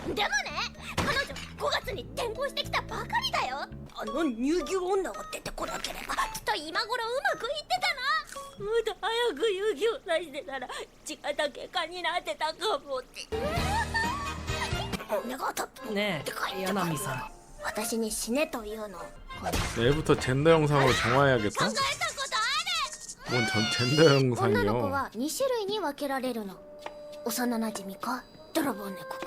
でもね、彼女5月に転校してきたばかりだよ。あの乳牛女が出てこなければきっと今頃うまくいってたな。もっと早く乳牛を出してたら違った結果になってたかもって。내가 어떻게 네, 야나미さん. 私に死ねというの。 내일부터 젠더 영상으로 정화해야겠다? 뭔 젠더 女の子 영상이요? は2種類に分けられるの。幼馴染か泥棒猫か。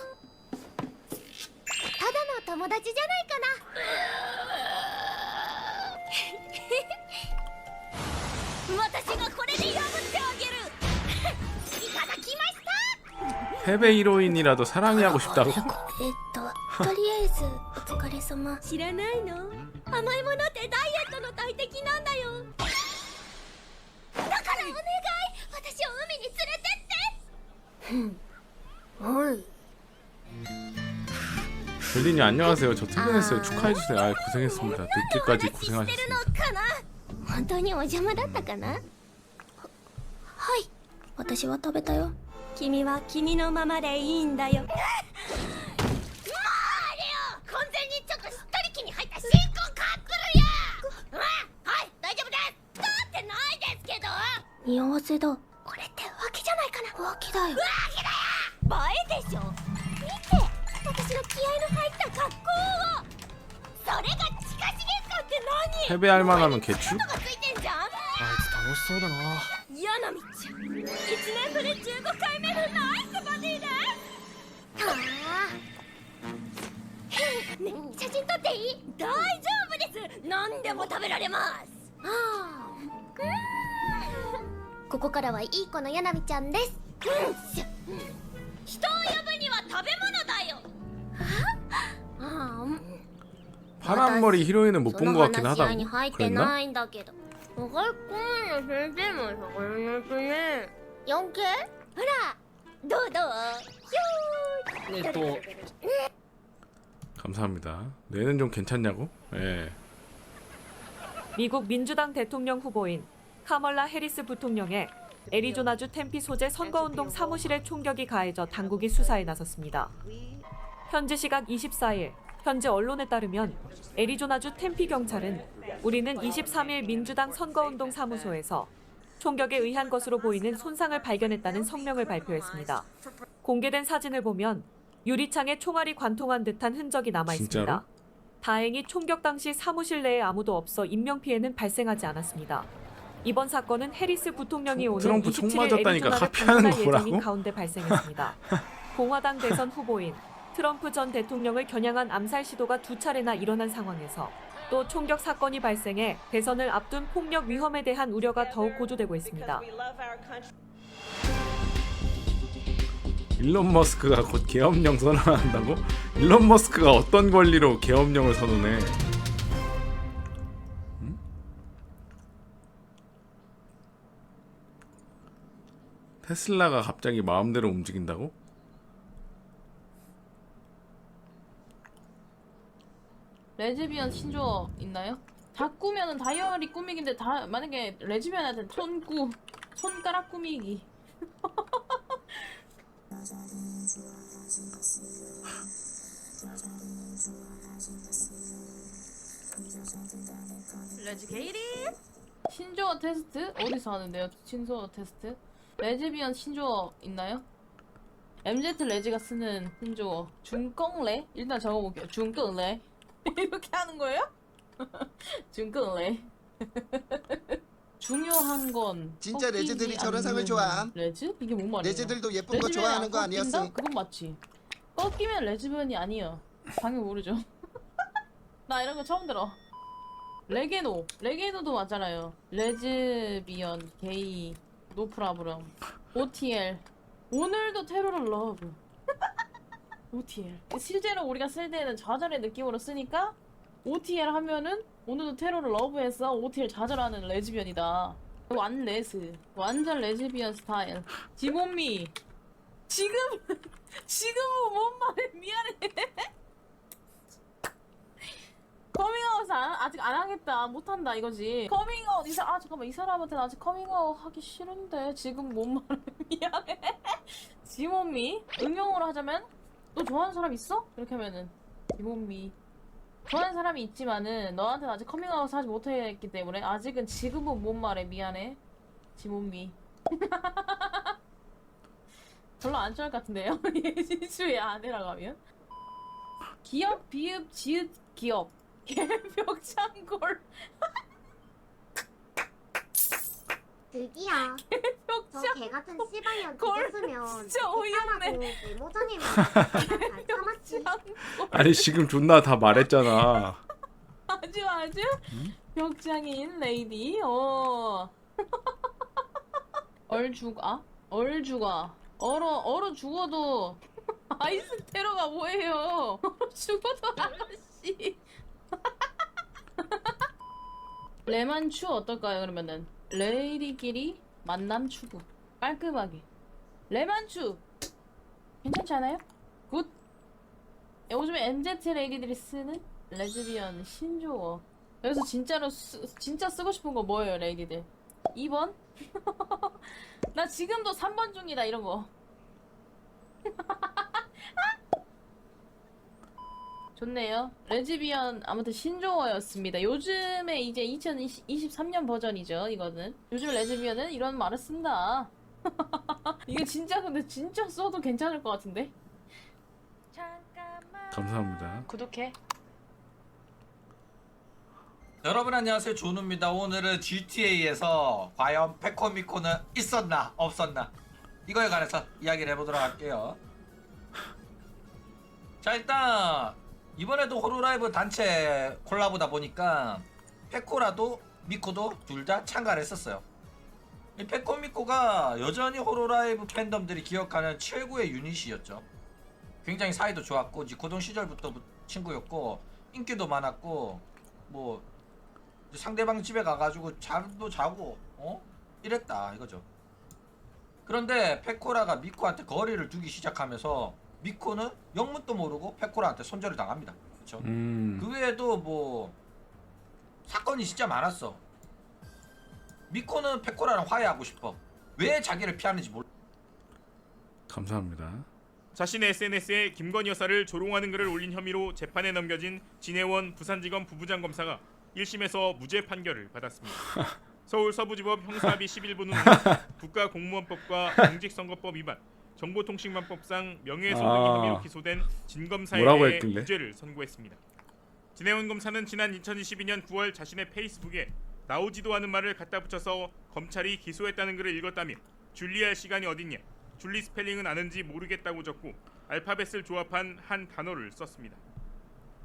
ただの友達じゃないかな。私がこれで破ってあげる。いただきました。 패배 히로인이라도 사랑이 하고 싶다고? とりあえずお疲れ様。知らないの？甘いものってダイエットの大敵なんだよ。だからお願い、私を海に連れてって。おい。 벨린이 안녕하세요. 저 퇴근했어요. 축하해주세요. 아 고생했습니다. 늦게까지 고생하셨습니다. 本当にお邪魔だったかな？はい、私は食べたよ。君は君のままでいいんだよ。もうあれよ、完全にちょっとしっとり気に入った新婚カップルや。はい、大丈夫です。使ってないですけど。匂わせだ。これって浮気じゃないかな。浮気だよ。浮気だよ。映えでしょ。見て、私の気合の入った格好を。それが近しげさって何？ 패배할 만하면 개추? あいつ楽しそうだな。ヤナミちゃん、1年ぶり15回目のナイスバディです。はあ。ね、写真撮っていい？大丈夫です。何でも食べられます。ここからはいい子のヤナミちゃんです。人を呼ぶには食べ物だよ。파란머리 히로인은 못 본 것 같긴 하다. に入って그랬나? ないんだけど。おがいこんの先生もそこにいますね。4系？ほら、どうひょー。 감사합니다. 뇌는 좀 괜찮냐고? 예. 미국 민주당 대통령 후보인 카멀라 해리스 부통령의 애리조나주 템피 소재 선거운동 사무실에 총격이 가해져 당국이 수사에 나섰습니다. 현지 시각 24일 현재 언론에 따르면 애리조나주 템피 경찰은 우리는 23일 민주당 선거운동 사무소에서 총격에 의한 것으로 보이는 손상을 발견했다는 성명을 발표했습니다. 공개된 사진을 보면 유리창에 총알이 관통한 듯한 흔적이 남아 있습니다. 진짜로? 다행히 총격 당시 사무실 내에 아무도 없어 인명피해는 발생하지 않았습니다. 이번 사건은 해리스 부통령이 오는 트럼프 총 27일 맞았다니까 애리조나를 카피하는 방문할 거라고? 예정인 가운데 발생했습니다. 공화당 대선 후보인 트럼프 전 대통령을 겨냥한 암살 시도가 2차례나 일어난 상황에서 또 총격 사건이 발생해 대선을 앞둔 폭력 위험에 대한 우려가 더욱 고조되고 있습니다. 일론 머스크가 곧 계엄령 선언한다고? 일론 머스크가 어떤 권리로 계엄령을 선언해? 응? 테슬라가 갑자기 마음대로 움직인다고? 레즈비언 신조어 있나요? 다 꾸면은 다이어리 꾸미기인데 다 만약에 레즈비언한테 손가락 꾸미기. 레즈 게이리? 신조어 테스트? 어디서 하는데요? 신조어 테스트? 레즈비언 신조어 있나요? MZ 레즈가 쓰는 신조어 중껑레? 일단 적어볼게요. 중껑레. 이렇게 하는 거예요? 중껑레. 중요한 건 진짜 레즈들이 저런 상을 좋아함. 레즈? 이게 뭔 말이에요? 레즈들도 예쁜 거 레즈비언이 좋아하는 거 안 꺾인다? 아니었음? 그건 맞지. 꺾이면 레즈비언이 아니에요. 당연히 모르죠. 나 이런 거 처음 들어. 레게노도 맞잖아요. 레즈비언, 게이, 노프라브럼, OTL. 오늘도 테러를 러브. OTL. 실제로 우리가 쓸 때는 좌절의 느낌으로 쓰니까 OTL 하면은 오늘도 테러를 러브해서 OTL 좌절하는 레즈비언이다. 완레스. 완전 레즈비언 스타일. 지몬미. 지금은 뭔 말해. 미안해. 커밍아웃 아직 안 하겠다. 못한다 이거지. 커밍아웃 잠깐만 이 사람한테는 아직 커밍아웃 하기 싫은데 지금 뭔 말해. 미안해. 지몬미. 응용으로 하자면 너 좋아하는 사람 있어? 이렇게 하면은 지몬미. 좋아하는 사람이 있지만은 너한테는 아직 커밍아웃 하지 못했기 때문에 아직은 지금은 못 말해. 미안해. 지몬미. 별로 안 좋아할 것 같은데요? 예진수의 아내라고 하면? 기억, 비읍, 지읒, 기억. 개벽창골. 드디어 저 개같은 씨발년 뒤졌으면 진짜 어이없네. 메모전이면 잘 참았지. 아니 지금 존나 다 말했잖아. 아주 벽장인 레이디. 얼어 죽어도 아이스 테러가 뭐예요? 얼어 죽어도 아가씨. 레만추 어떨까요? 그러면은 레이디끼리 만남 추구. 깔끔하게 레만추 괜찮지 않아요? 굿. 요즘에 MZ 레이디들이 쓰는 레즈비언 신조어. 여기서 진짜 쓰고 싶은 거 뭐예요, 레이디들? 2번? 나 지금도 3번 중이다 이런 거. 좋네요. 레즈비언 아무튼 신조어였습니다. 요즘에 이제 2023년 버전이죠. 이거는 요즘 레즈비언은 이런 말을 쓴다. 이게 진짜 근데 진짜 써도 괜찮을 것 같은데. 감사합니다. 구독해. 여러분 안녕하세요, 조누입니다. 오늘은 GTA에서 과연 페코미코는 있었나 없었나 이거에 관해서 이야기를 해보도록 할게요. 자, 일단 이번에도 호로라이브 단체 콜라보다 보니까 페코라도 미코도 둘 다 참가를 했었어요. 이 페코미코가 여전히 호로라이브 팬덤들이 기억하는 최고의 유닛이었죠. 굉장히 사이도 좋았고 니코동 시절부터 친구였고 인기도 많았고 뭐 상대방 집에 가가지고 잠도 자고 이랬다 이거죠. 그런데 페코라가 미코한테 거리를 두기 시작하면서 미코는 영문도 모르고 페코라한테 손절을 당합니다. 그렇죠? 그 외에도 뭐 사건이 진짜 많았어. 미코는 페코라랑 화해하고 싶어. 왜 자기를 피하는지 몰라. 감사합니다. 자신의 SNS에 김건희 여사를 조롱하는 글을 올린 혐의로 재판에 넘겨진 진해원 부산지검 부부장 검사가 1심에서 무죄 판결을 받았습니다. 서울 서부지법 형사합의 11부는 국가공무원법과 공직선거법 위반, 정보통신망법상 명예훼손 등의 혐의로 기소된 진 검사에 대해 무죄를 선고했습니다. 진해원 검사는 지난 2022년 9월 자신의 페이스북에 나오지도 않은 말을 갖다 붙여서 검찰이 기소했다는 글을 읽었다며 줄리할 시간이 어딨냐, 줄리 스펠링은 아는지 모르겠다고 적고 알파벳을 조합한 한 단어를 썼습니다.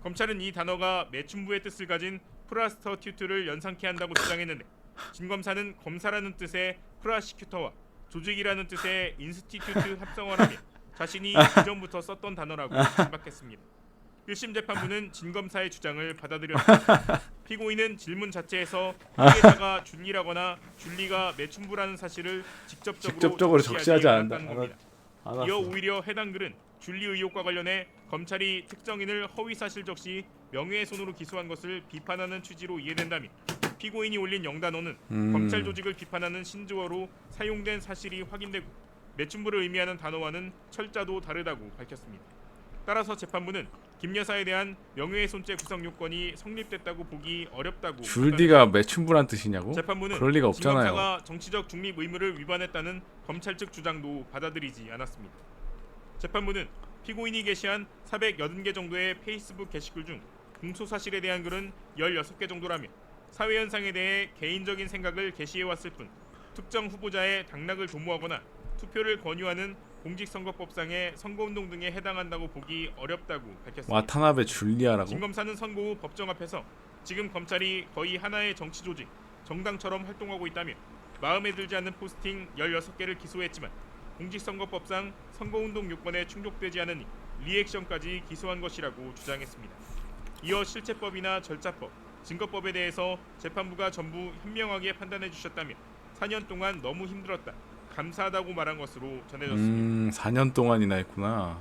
검찰은 이 단어가 매춘부의 뜻을 가진 프라스터튜트를 연상케 한다고 주장했는데 진 검사는 검사라는 뜻의 프라시큐터와 조직이라는 뜻의 인스티튜트 합성어라며 자신이 그전부터 썼던 단어라고 반박했습니다. 1심 재판부는 진 검사의 주장을 받아들였습니다. 피고인은 질문 자체에서 피해자가 줄리라거나 줄리가 매춘부라는 사실을 직접적으로 적시하지 않았다는 겁니다. 이어 오히려 해당 글은 줄리 의혹과 관련해 검찰이 특정인을 허위사실 적시 명예훼손으로 기소한 것을 비판하는 취지로 이해된다며 피고인이 올린 영단어는 검찰 조직을 비판하는 신조어로 사용된 사실이 확인되고 매춘부를 의미하는 단어와는 철자도 다르다고 밝혔습니다. 따라서 재판부는 김 여사에 대한 명예훼손죄 구성 요건이 성립됐다고 보기 어렵다고. 줄디가 매춘부란 뜻이냐고? 재판부는 그럴 리가 없잖아요. 진 검사가 정치적 중립 의무를 위반했다는 검찰 측 주장도 받아들이지 않았습니다. 재판부는 피고인이 게시한 480개 정도의 페이스북 게시글 중 공소 사실에 대한 글은 16개 정도라며 사회 현상에 대해 개인적인 생각을 게시해왔을 뿐 특정 후보자의 당락을 도모하거나 투표를 권유하는 공직선거법상의 선거운동 등에 해당한다고 보기 어렵다고 밝혔습니다. 와타나베 줄리아라고? 진 검사는 선고 후 법정 앞에서 지금 검찰이 거의 하나의 정치 조직, 정당처럼 활동하고 있다며 마음에 들지 않는 포스팅 16개를 기소했지만 공직선거법상 선거운동 요건에 충족되지 않으니 리액션까지 기소한 것이라고 주장했습니다. 이어 실체법이나 절차법, 증거법에 대해서 재판부가 전부 현명하게 판단해 주셨다며 4년 동안 너무 힘들었다, 감사하다고 말한 것으로 전해졌습니다. 4년 동안이나 했구나.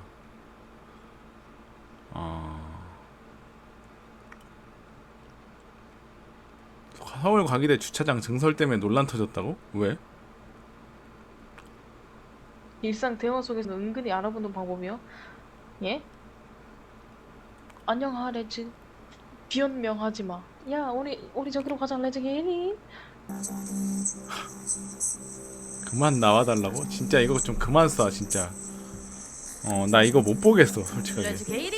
서울 과기대 주차장 증설 때문에 논란 터졌다고? 왜? 일상 대화 속에서 은근히 알아보는 방법이요? 예? 안녕 레즈. 비언명하지 마. 야 우리 저기로 가자 레즈 게리. 그만 나와달라고? 진짜 이거 좀 그만 쏴 진짜. 나 이거 못 보겠어 솔직하게. 레즈 게리.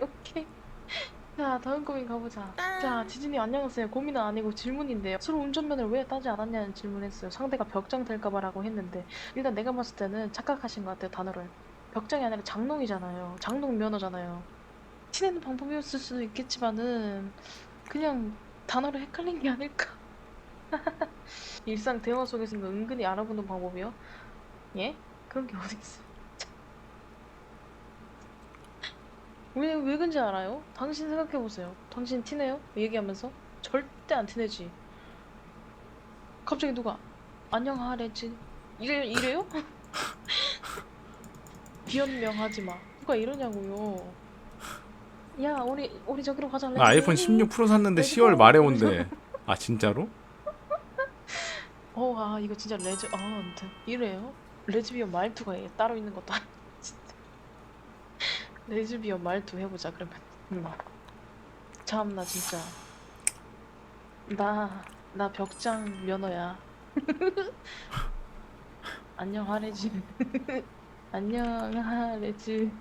오케이. 자 다음 고민 가보자. 자 지진이 안녕하세요. 고민은 아니고 질문인데요. 서로 운전면을 왜 따지 않았냐는 질문했어요. 상대가 벽장 될까봐라고 했는데 일단 내가 봤을 때는 착각하신 것 같아요. 단어를. 벽장이 아니라 장롱이잖아요. 장롱 면허잖아요. 티내는 방법이었을 수도 있겠지만은 그냥 단어를 헷갈린 게 아닐까. 일상 대화 속에서 은근히 알아보는 방법이요? 예? 그런 게 어딨어. 왜 그런지 알아요? 당신 생각해보세요. 당신 티내요? 얘기하면서? 절대 안 티내지. 갑자기 누가 안녕 하래지 이래요? 비언명하지 마. 누가 이러냐고요. 야 우리 저기로 가자. 나 아이폰 16 프로 샀는데 10월 말에 온대. 아 진짜로? 이거 진짜 아무튼 이래요? 레즈비언 말투가 따로 있는 것도 아니고 진짜. 레즈비언 말투 해보자 그러면. 참나 진짜. 나 벽장 면허야. 안녕 하래지. 안녕 하래지.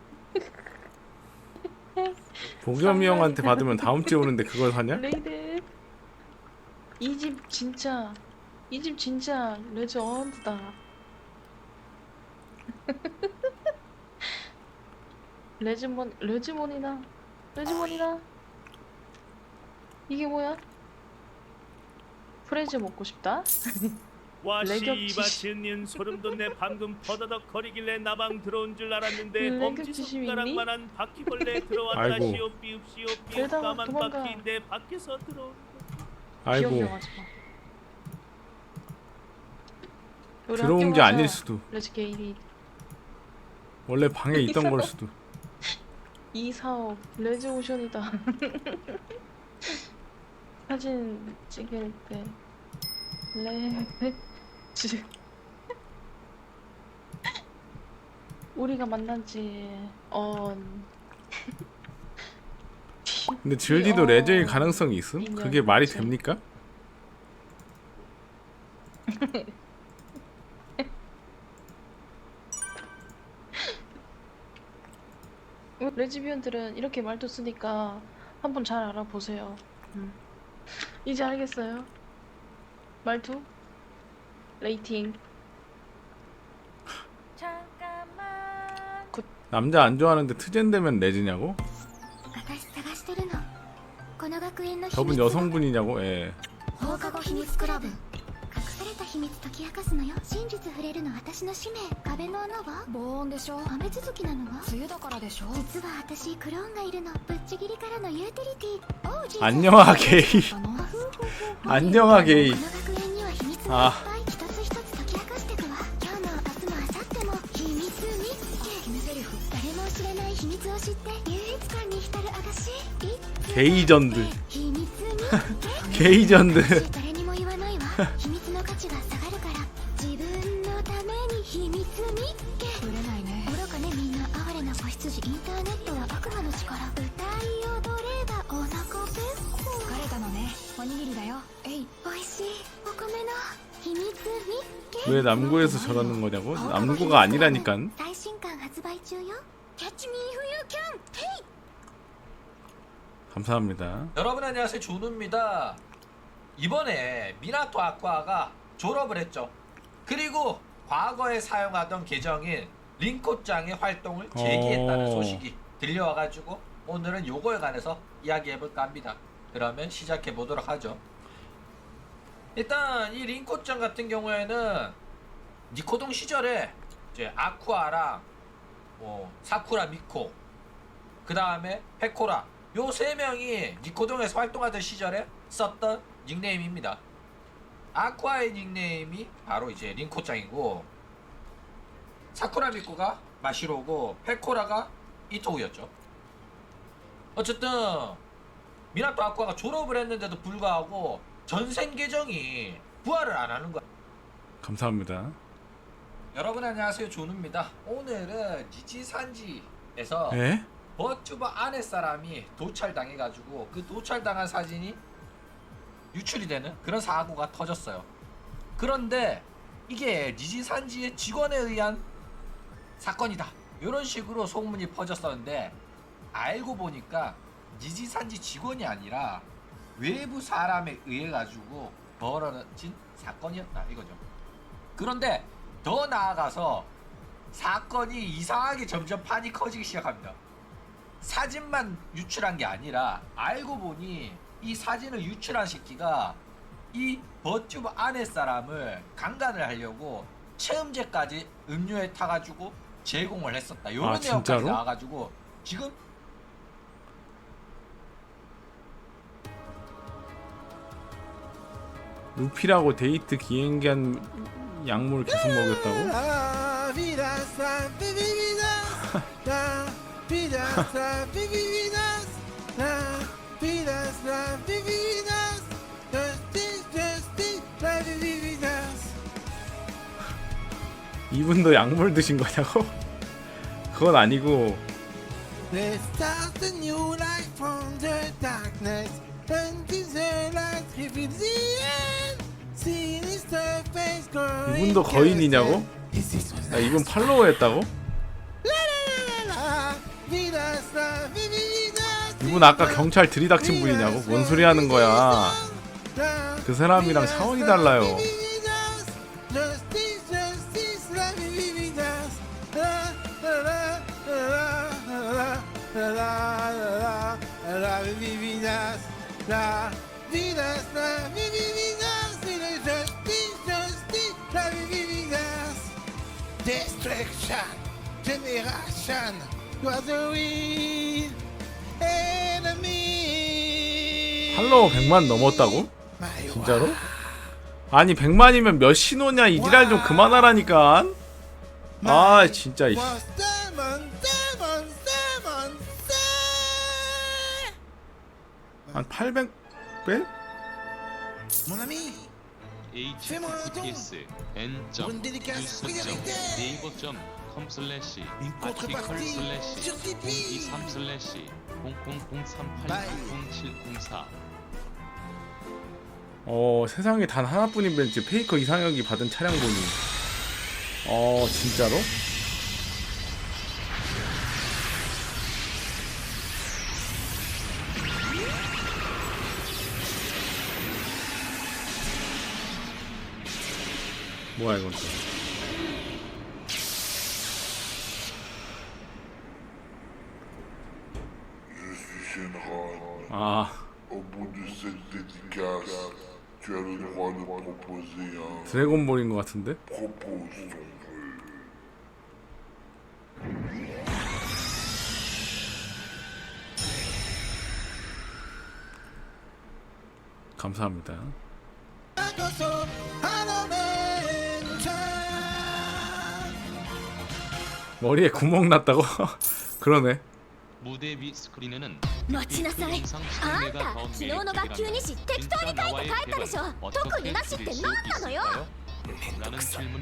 보겸이 형한테 받으면 다음 주에 오는데 그걸 사냐? 레이드. 이 집 진짜 레전드다. 레즈몬이다. 이게 뭐야? 프레즈 먹고 싶다? 와 씨바 진님 소름 돋네. 방금 퍼더덕 거리길래 나방 들어온 줄 알았는데 엄지손가락만한 바퀴벌레 들어왔다. 시오삐읍 까만 바퀴인데 밖에서 들어온 거. 아이고 들어온 게 아닐 수도. 원래 방에 있던 걸 수도. 이사옥 레즈오션이다. 사진 찍을 때 레즈 우리가 만난 지 근데 질리도 레저일 가능성이 있음? 그게 말이 됩니까? 레즈비언들은 이렇게 말도 쓰니까 한번 잘 알아보세요. 이제 알겠어요. 말투? 레이팅. 남자 안 좋아하는데 트젠 되면 레즈냐고? 私探してるのこの学園の秘 저분 密 여성분이냐고? 예. 放課後秘密クラブ隠された秘密解き明かすのよ真実触れるの私の使命壁の穴は防音でしょ雨続きなのは梅雨だからでしょ実は私クローンがいるのぶっちぎりからのユーティリティ王子 안녕하 게이. 안녕하 게이. この学園には秘密がいっぱい一つ一つ解き明かしてくわ今日も明日も明後日も秘密見つけ決め台詞誰も知らない秘密を知って優越感に浸る証 게이전드. 秘密見つけ 게이전드. 誰にも言わないわ秘密の価値が下がるから自分のために秘密見つけ売れないね愚かねみんな哀れな子羊インターネットは悪魔の力歌い踊ればお腹ペッコ疲れたのねおにぎりだよえいおいしいお米の秘密見つけ 왜 남고에서 저러는 거냐고? 남고가 아니라니깐. 最新刊発売中よキャッチミーフユーキャンヘイ 감사합니다. 여러분 안녕하세요, 준우입니다. 이번에 미나토 아쿠아가 졸업을 했죠. 그리고 과거에 사용하던 계정인 링코짱의 활동을 재개했다는 소식이 들려와가지고 오늘은 요거에 관해서 이야기해볼까 합니다. 그러면 시작해보도록 하죠. 일단 이 링코짱 같은 경우에는 니코동 시절에 이제 아쿠아랑 뭐 사쿠라 미코 그 다음에 페코라 요 세 명이 니코동에서 활동하던 시절에 썼던 닉네임입니다. 아쿠아의 닉네임이 바로 이제 링코짱이고 사쿠라 미코가 마시로고 페코라가 이토우였죠. 어쨌든 미나토 아쿠아가 졸업을 했는데도 불구하고 전생 계정이 부활을 안 하는 거야. 감사합니다. 여러분 안녕하세요, 준우입니다. 오늘은 지지산지에서 에? 버튜버 아내 사람이 도찰당해가지고 그 도찰당한 사진이 유출이 되는 그런 사고가 터졌어요. 그런데 이게 니지산지의 직원에 의한 사건이다 이런 식으로 소문이 퍼졌었는데 알고 보니까 니지산지 직원이 아니라 외부 사람에 의해 가지고 벌어진 사건이었다 이거죠. 그런데 더 나아가서 사건이 이상하게 점점 판이 커지기 시작합니다. 사진만 유출한 게 아니라 알고 보니 이 사진을 유출한 새끼가 이 버튜브 아내 사람을 강간을 하려고 체음제까지 음료에 타가지고 제공을 했었다. 요런 내용까지 진짜로? 나와가지고 지금 루피라고 데이트 기행기한 약물 계속 먹였다고? 이분도 약물 드신 거냐고? 그건 아니고 Let's start a new life from the darkness until the light reveals the end. Sinister face growing. 이분도 거인이냐고? 아, 이분 팔로우 했다고? 이분 아까 경찰 들이닥친 분이냐고? 뭔 소리 하는 거야? 그 사람이랑 차원이 달라요. Destruction, generation, you are the real enemy. 팔로워 100만 넘었다고? 진짜로? 아니 100만이면 몇 신호냐 이 지랄 좀 그만하라니까. 아 진짜 이씨. 한 800배? Mon ami, https n.news.naver.com article/article/023/000389074. 세상에 단 하나뿐인 벤츠 페이커 이상혁이 받은 차량 보니 진짜로? 뭐야 이건 또. 아 드래곤볼인 것 같은데? 감사합니다. 머리에 구멍 났다고? 그러네. 무대 위 스크린에는 待ちなさい。あんた昨日の学級日誌適当に書いて帰ったでしょ。特になしって何なのよ。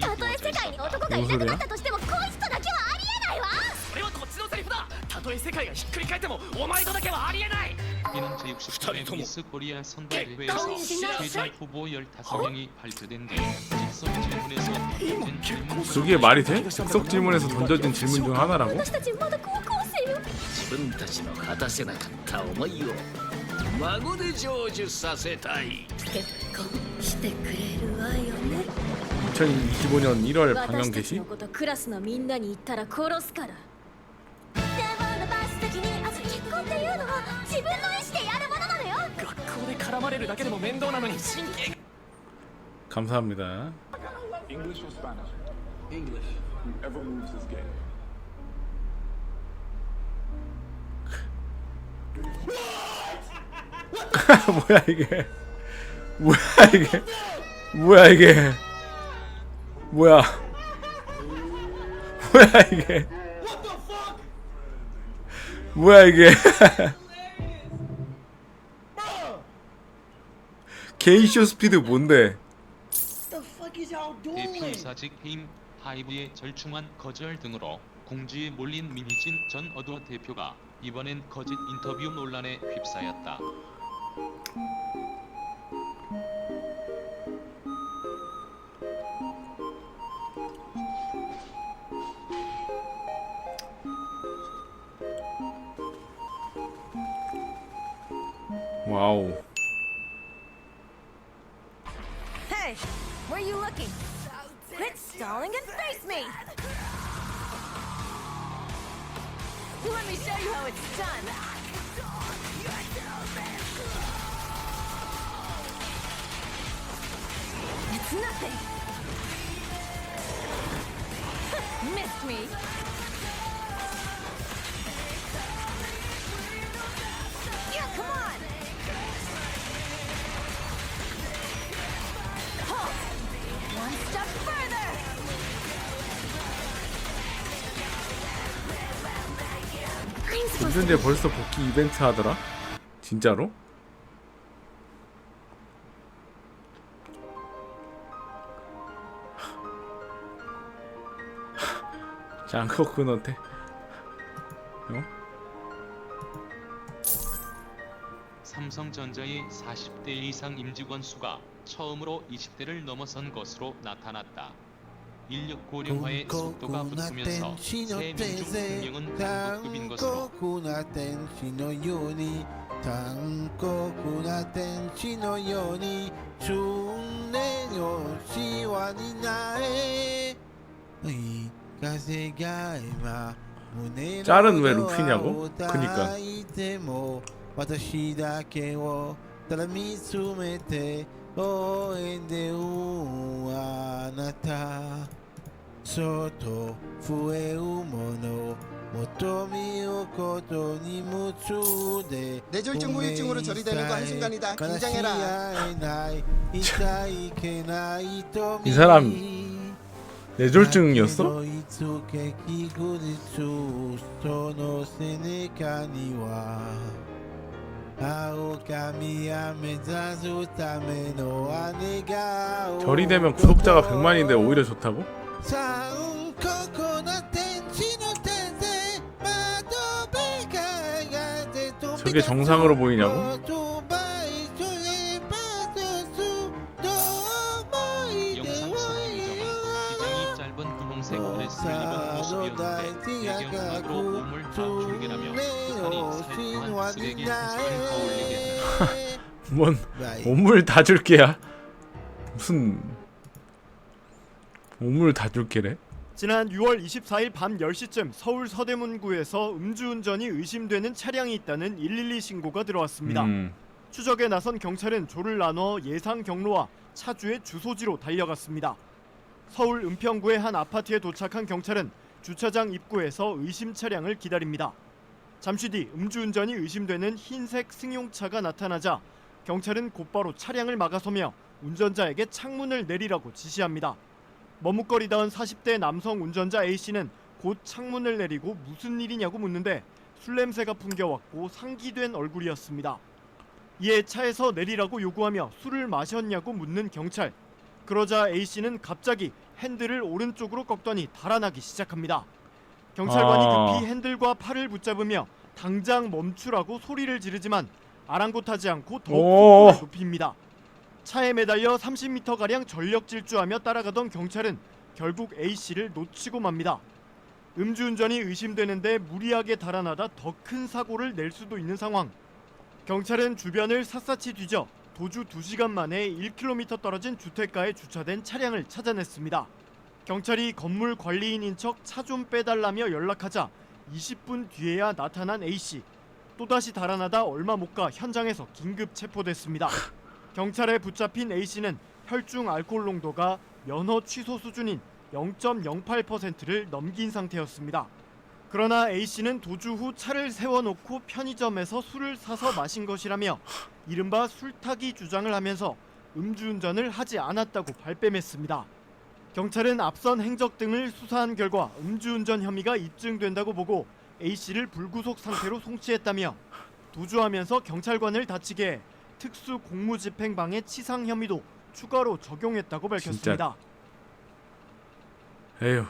たとえ世界に男がいなくなったとしてもこいつとだけはありえないわ。それはこっちのセリフだ。たとえ世界がひっくり返ってもお前とだけはありえない。 이는 제60회 미스 코리아 선발대회에서 최다 후보 15명이 발표된 뒤 즉석 질문에서 던져진 질문 그게 말이 돼? 즉석 질문에서 던져진 질문 중 하나라고? 私たちまだ高校生よ。自分たちの果たせなかった思いを孫で成就させたい。結婚してくれるわよね。 2025년 1월 방영 私たち 개시? のことクラスのみんなに言ったら殺すから。でも伸ばす時に結婚っていうのは自分の意思でやるものなのよ。学校で絡まれるだけでも面倒なのに神経が。 감사합니다. English or Spanish? English. Whoever moves is gay. 뭐야 이게? 뭐야 이게? 뭐야 이게? 뭐야? 뭐야 이게? 뭐야 이게? 게이쇼 스피드 뭔데? 대표이사직 해임 하이브의 절충안 거절 등으로 공주에 몰린 민희진 전 어두어 대표가 이번엔 거짓 인터뷰 논란에 휩싸였다. 와우. Hey, where are you looking? Quit stalling and face me! Let me show you how it's done. It's nothing. Missed me. Yeah, come on. Halt. One step further. 근데 벌써 복귀 이벤트 하더라? 진짜로? 장커 근원테 삼성전자의 40대 이상 임직원 수가 처음으로 20대를 넘어선 것으로 나타났다. 인력 고령화의 속도가 붙으면서 3명 중 2명은 단급급인 것으로 짤은 왜 루피냐고? 그니까 私だけをただ見つめて応援であなたそっと増えるもの求めることに夢中で 뇌졸중 후유증으로 처리되는 거 한순간이다. 긴장해라. 이 사람 뇌졸중이었어? 절이 되면 구독자가 100만인데 오히려 좋다고? 저게 정상으로 보이냐고? 영상 속 표정은 기장이 짧은 분홍색 드레스를 입은 모습이었는데 배경음악으로 오물 다줄기라며 북한이 살펴한 쓰레기 구성을 어울리게 했다. 뭔 오물 다 줄게야. 무슨 오물 다 줄게래? 지난 6월 24일 밤 10시쯤 서울 서대문구에서 음주운전이 의심되는 차량이 있다는 112 신고가 들어왔습니다. 추적에 나선 경찰은 조를 나눠 예상 경로와 차주의 주소지로 달려갔습니다. 서울 은평구의 한 아파트에 도착한 경찰은 주차장 입구에서 의심 차량을 기다립니다. 잠시 뒤 음주운전이 의심되는 흰색 승용차가 나타나자 경찰은 곧바로 차량을 막아서며 운전자에게 창문을 내리라고 지시합니다. 머뭇거리던 40대 남성 운전자 A씨는 곧 창문을 내리고 무슨 일이냐고 묻는데 술 냄새가 풍겨왔고 상기된 얼굴이었습니다. 이에 차에서 내리라고 요구하며 술을 마셨냐고 묻는 경찰. 그러자 A씨는 갑자기 핸들을 오른쪽으로 꺾더니 달아나기 시작합니다. 경찰관이 급히 핸들과 팔을 붙잡으며 당장 멈추라고 소리를 지르지만 아랑곳하지 않고 더욱 속도를 높입니다. 차에 매달려 30m가량 전력 질주하며 따라가던 경찰은 결국 A씨를 놓치고 맙니다. 음주운전이 의심되는데 무리하게 달아나다 더 큰 사고를 낼 수도 있는 상황. 경찰은 주변을 샅샅이 뒤져 도주 2시간 만에 1km 떨어진 주택가에 주차된 차량을 찾아냈습니다. 경찰이 건물 관리인인 척 차 좀 빼달라며 연락하자 20분 뒤에야 나타난 A씨. 또다시 달아나다 얼마 못 가 현장에서 긴급 체포됐습니다. 경찰에 붙잡힌 A씨는 혈중 알코올 농도가 면허 취소 수준인 0.08%를 넘긴 상태였습니다. 그러나 A씨는 도주 후 차를 세워놓고 편의점에서 술을 사서 마신 것이라며 이른바 술타기 주장을 하면서 음주운전을 하지 않았다고 발뺌했습니다. 경찰은 앞선 행적 등을 수사한 결과 음주운전 혐의가 입증된다고 보고 A씨를 불구속 상태로 송치했다며 도주하면서 경찰관을 다치게 해 특수 공무집행방해 치상 혐의도 추가로 적용했다고 밝혔습니다. 에휴.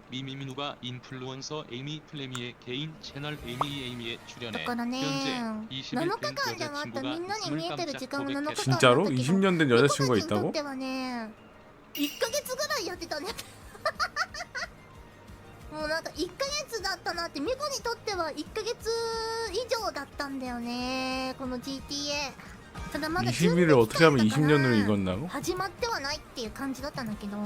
미미민우가 인플루언서 에이미 플레미의 개인 채널 에이미에 출연해 だからね 현재 7 21된 日間でもあった 여자친구가 みんなに見えてる 있음을 時間も7 깜짝 日間 진짜로? だったけど 20년 된 여자친구가 猫たちにと 있다고? ってはね1ヶ月ぐらいやってたねもうなんか1ヶ月だったなってミコにとっては1ヶ月以上だったんだよねこの GTA ただまだ 20일을 어떻게 하면 20년으로 익었나고? 始まってはないっていう感じだったんだけど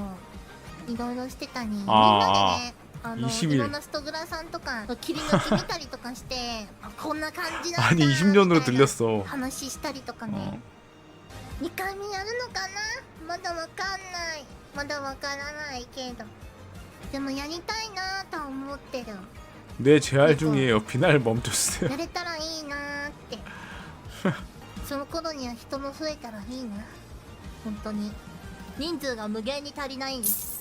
いろいろしてたにみんなでね20일 いろんなストグラさんとか切り抜き見たりとかしてこんな感じなんだ 아니 20년으로 들렸어. 話したりとかね2回目やるのかなまだわかんないまだわからないけどでもやりたいなとは思ってる 뇌 재활 중이에요. 비날 멈춰주세요. やれたらいいなってその頃には人も増えたらいいな本当に人数が無限に足りないんです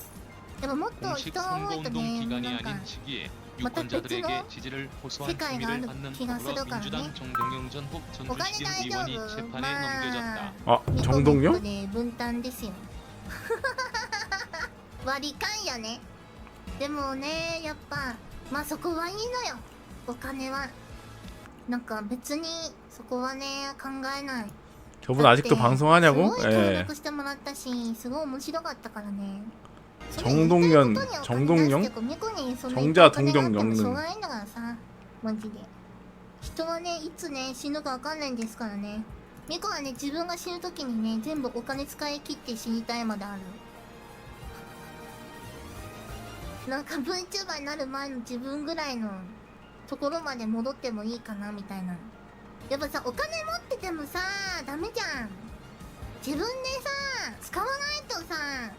でももっと 공식 人が多いと 선거운동 ね 기간이 なんか 아닌 시기에 맞다, 유권자들에게 배치노 지지를 호소한 세계가 혐의를 아는 받는 기가 더불어 쓰러가네. 민주당 정동영 전국 전주시장 오가네 의원이 다이저브. 재판에 마. 넘겨졌다. 아 정동영? 2個で分担ですよ割り勘やねでもねやっぱまあそこはいいのよお金はなんか別にそこはね考えない 저분 아직도 す 방송하냐고? ごい協 예. 力してもらったしすごい面白かったからね 정동연, 정동영? 정자 동정 そう 영능. がいんだからさマジで人はねいつね死ぬか分かんないんですからねミコはね自分が死ぬ時にね全部お金使い切って死にたいまであるなんか VTuber になる前の自分ぐらいのところまで戻ってもいいかなみたいなやっぱさお金持っててもさダメじゃん自分でさ使わないとさ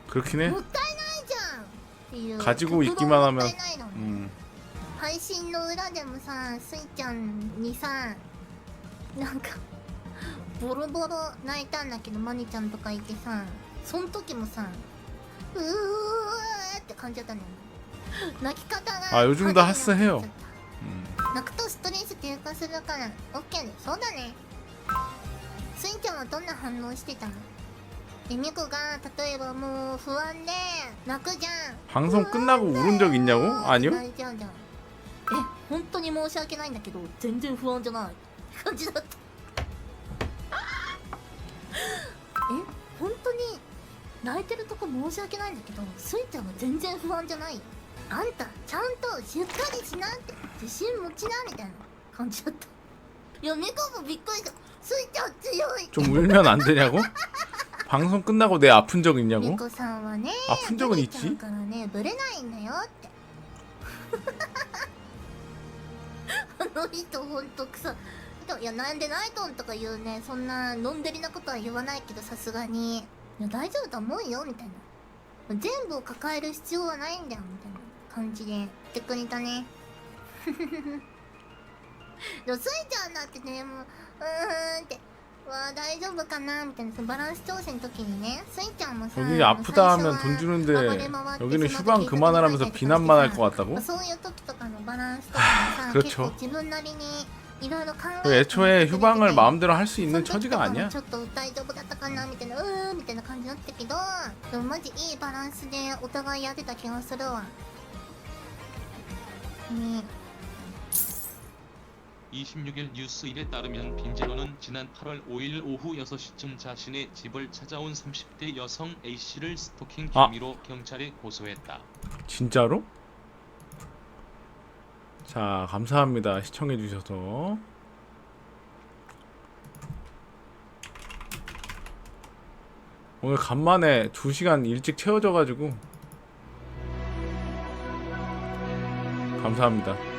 그렇긴 해. もったいないじゃんっていう 가지고 極論 있기만 も 하면 ったいないの配信の裏でもさスイちゃんにさなんかボロボロ泣いたんだけどマニちゃんとかいてさその時もさうーって感じだったのよ泣き方が 아 요즘도 하스해요. 泣くとストレス低下するから OK ねそうだねスイちゃんはどんな反応してたのミコが例えばもう不安で泣くじゃん。 방송 끝나고 울은 적 있냐고? 아니요. 泣いちゃうじゃん。本当に申し訳ないんだけど全然不安じゃない感じだった。本当に泣いてるとこ申し訳ないんだけど、スイちゃんは全然不安じゃない。あんたちゃんとしっかりしなって自信持ちなみたいな感じだった。いやミコもびっくりした。スイちゃん強い。 좀 울면 안 되냐고? 방송 끝나고 내 아픈 적 ミ 있냐고? コさんはね 아픈 적은 ブレちゃう 있지? からねブレないんだよって。あの人ほんとクソ。いやなんでないとんとか言うね、そんなのんでりなことは言わないけど、さすがにいや大丈夫と思うよみたいな、全部を抱える必要はないんだよみたいな感じで言ってくれたね。でもスイちゃんだってね、もうってわあ大丈夫かなみたいな、そのバランス調整の時にね、スイちゃんもさ 여기 아프다 하면 돈 주는데 여기는 휴방 그만하라면서 비난만 할 것 같다고? そういう時とかのバランスとかもさ、 그렇죠. 結構自分なりにいろいろ考えて 애초에 휴방을 마음대로 할 수 있는 처지가 아니야. ちょっと大丈夫だったかなみたいなみたいな感じだったけど、でもマジいいバランスでお互いやってた気がするわね。 26일 뉴스일에 따르면 빈제로는 지난 8월 5일 오후 6시쯤 자신의 집을 찾아온 30대 여성 A씨를 스토킹 혐의로 경찰에 고소했다. 진짜로? 자, 감사합니다. 시청해주셔서. 오늘 간만에 2시간 일찍 채워져가지고 감사합니다.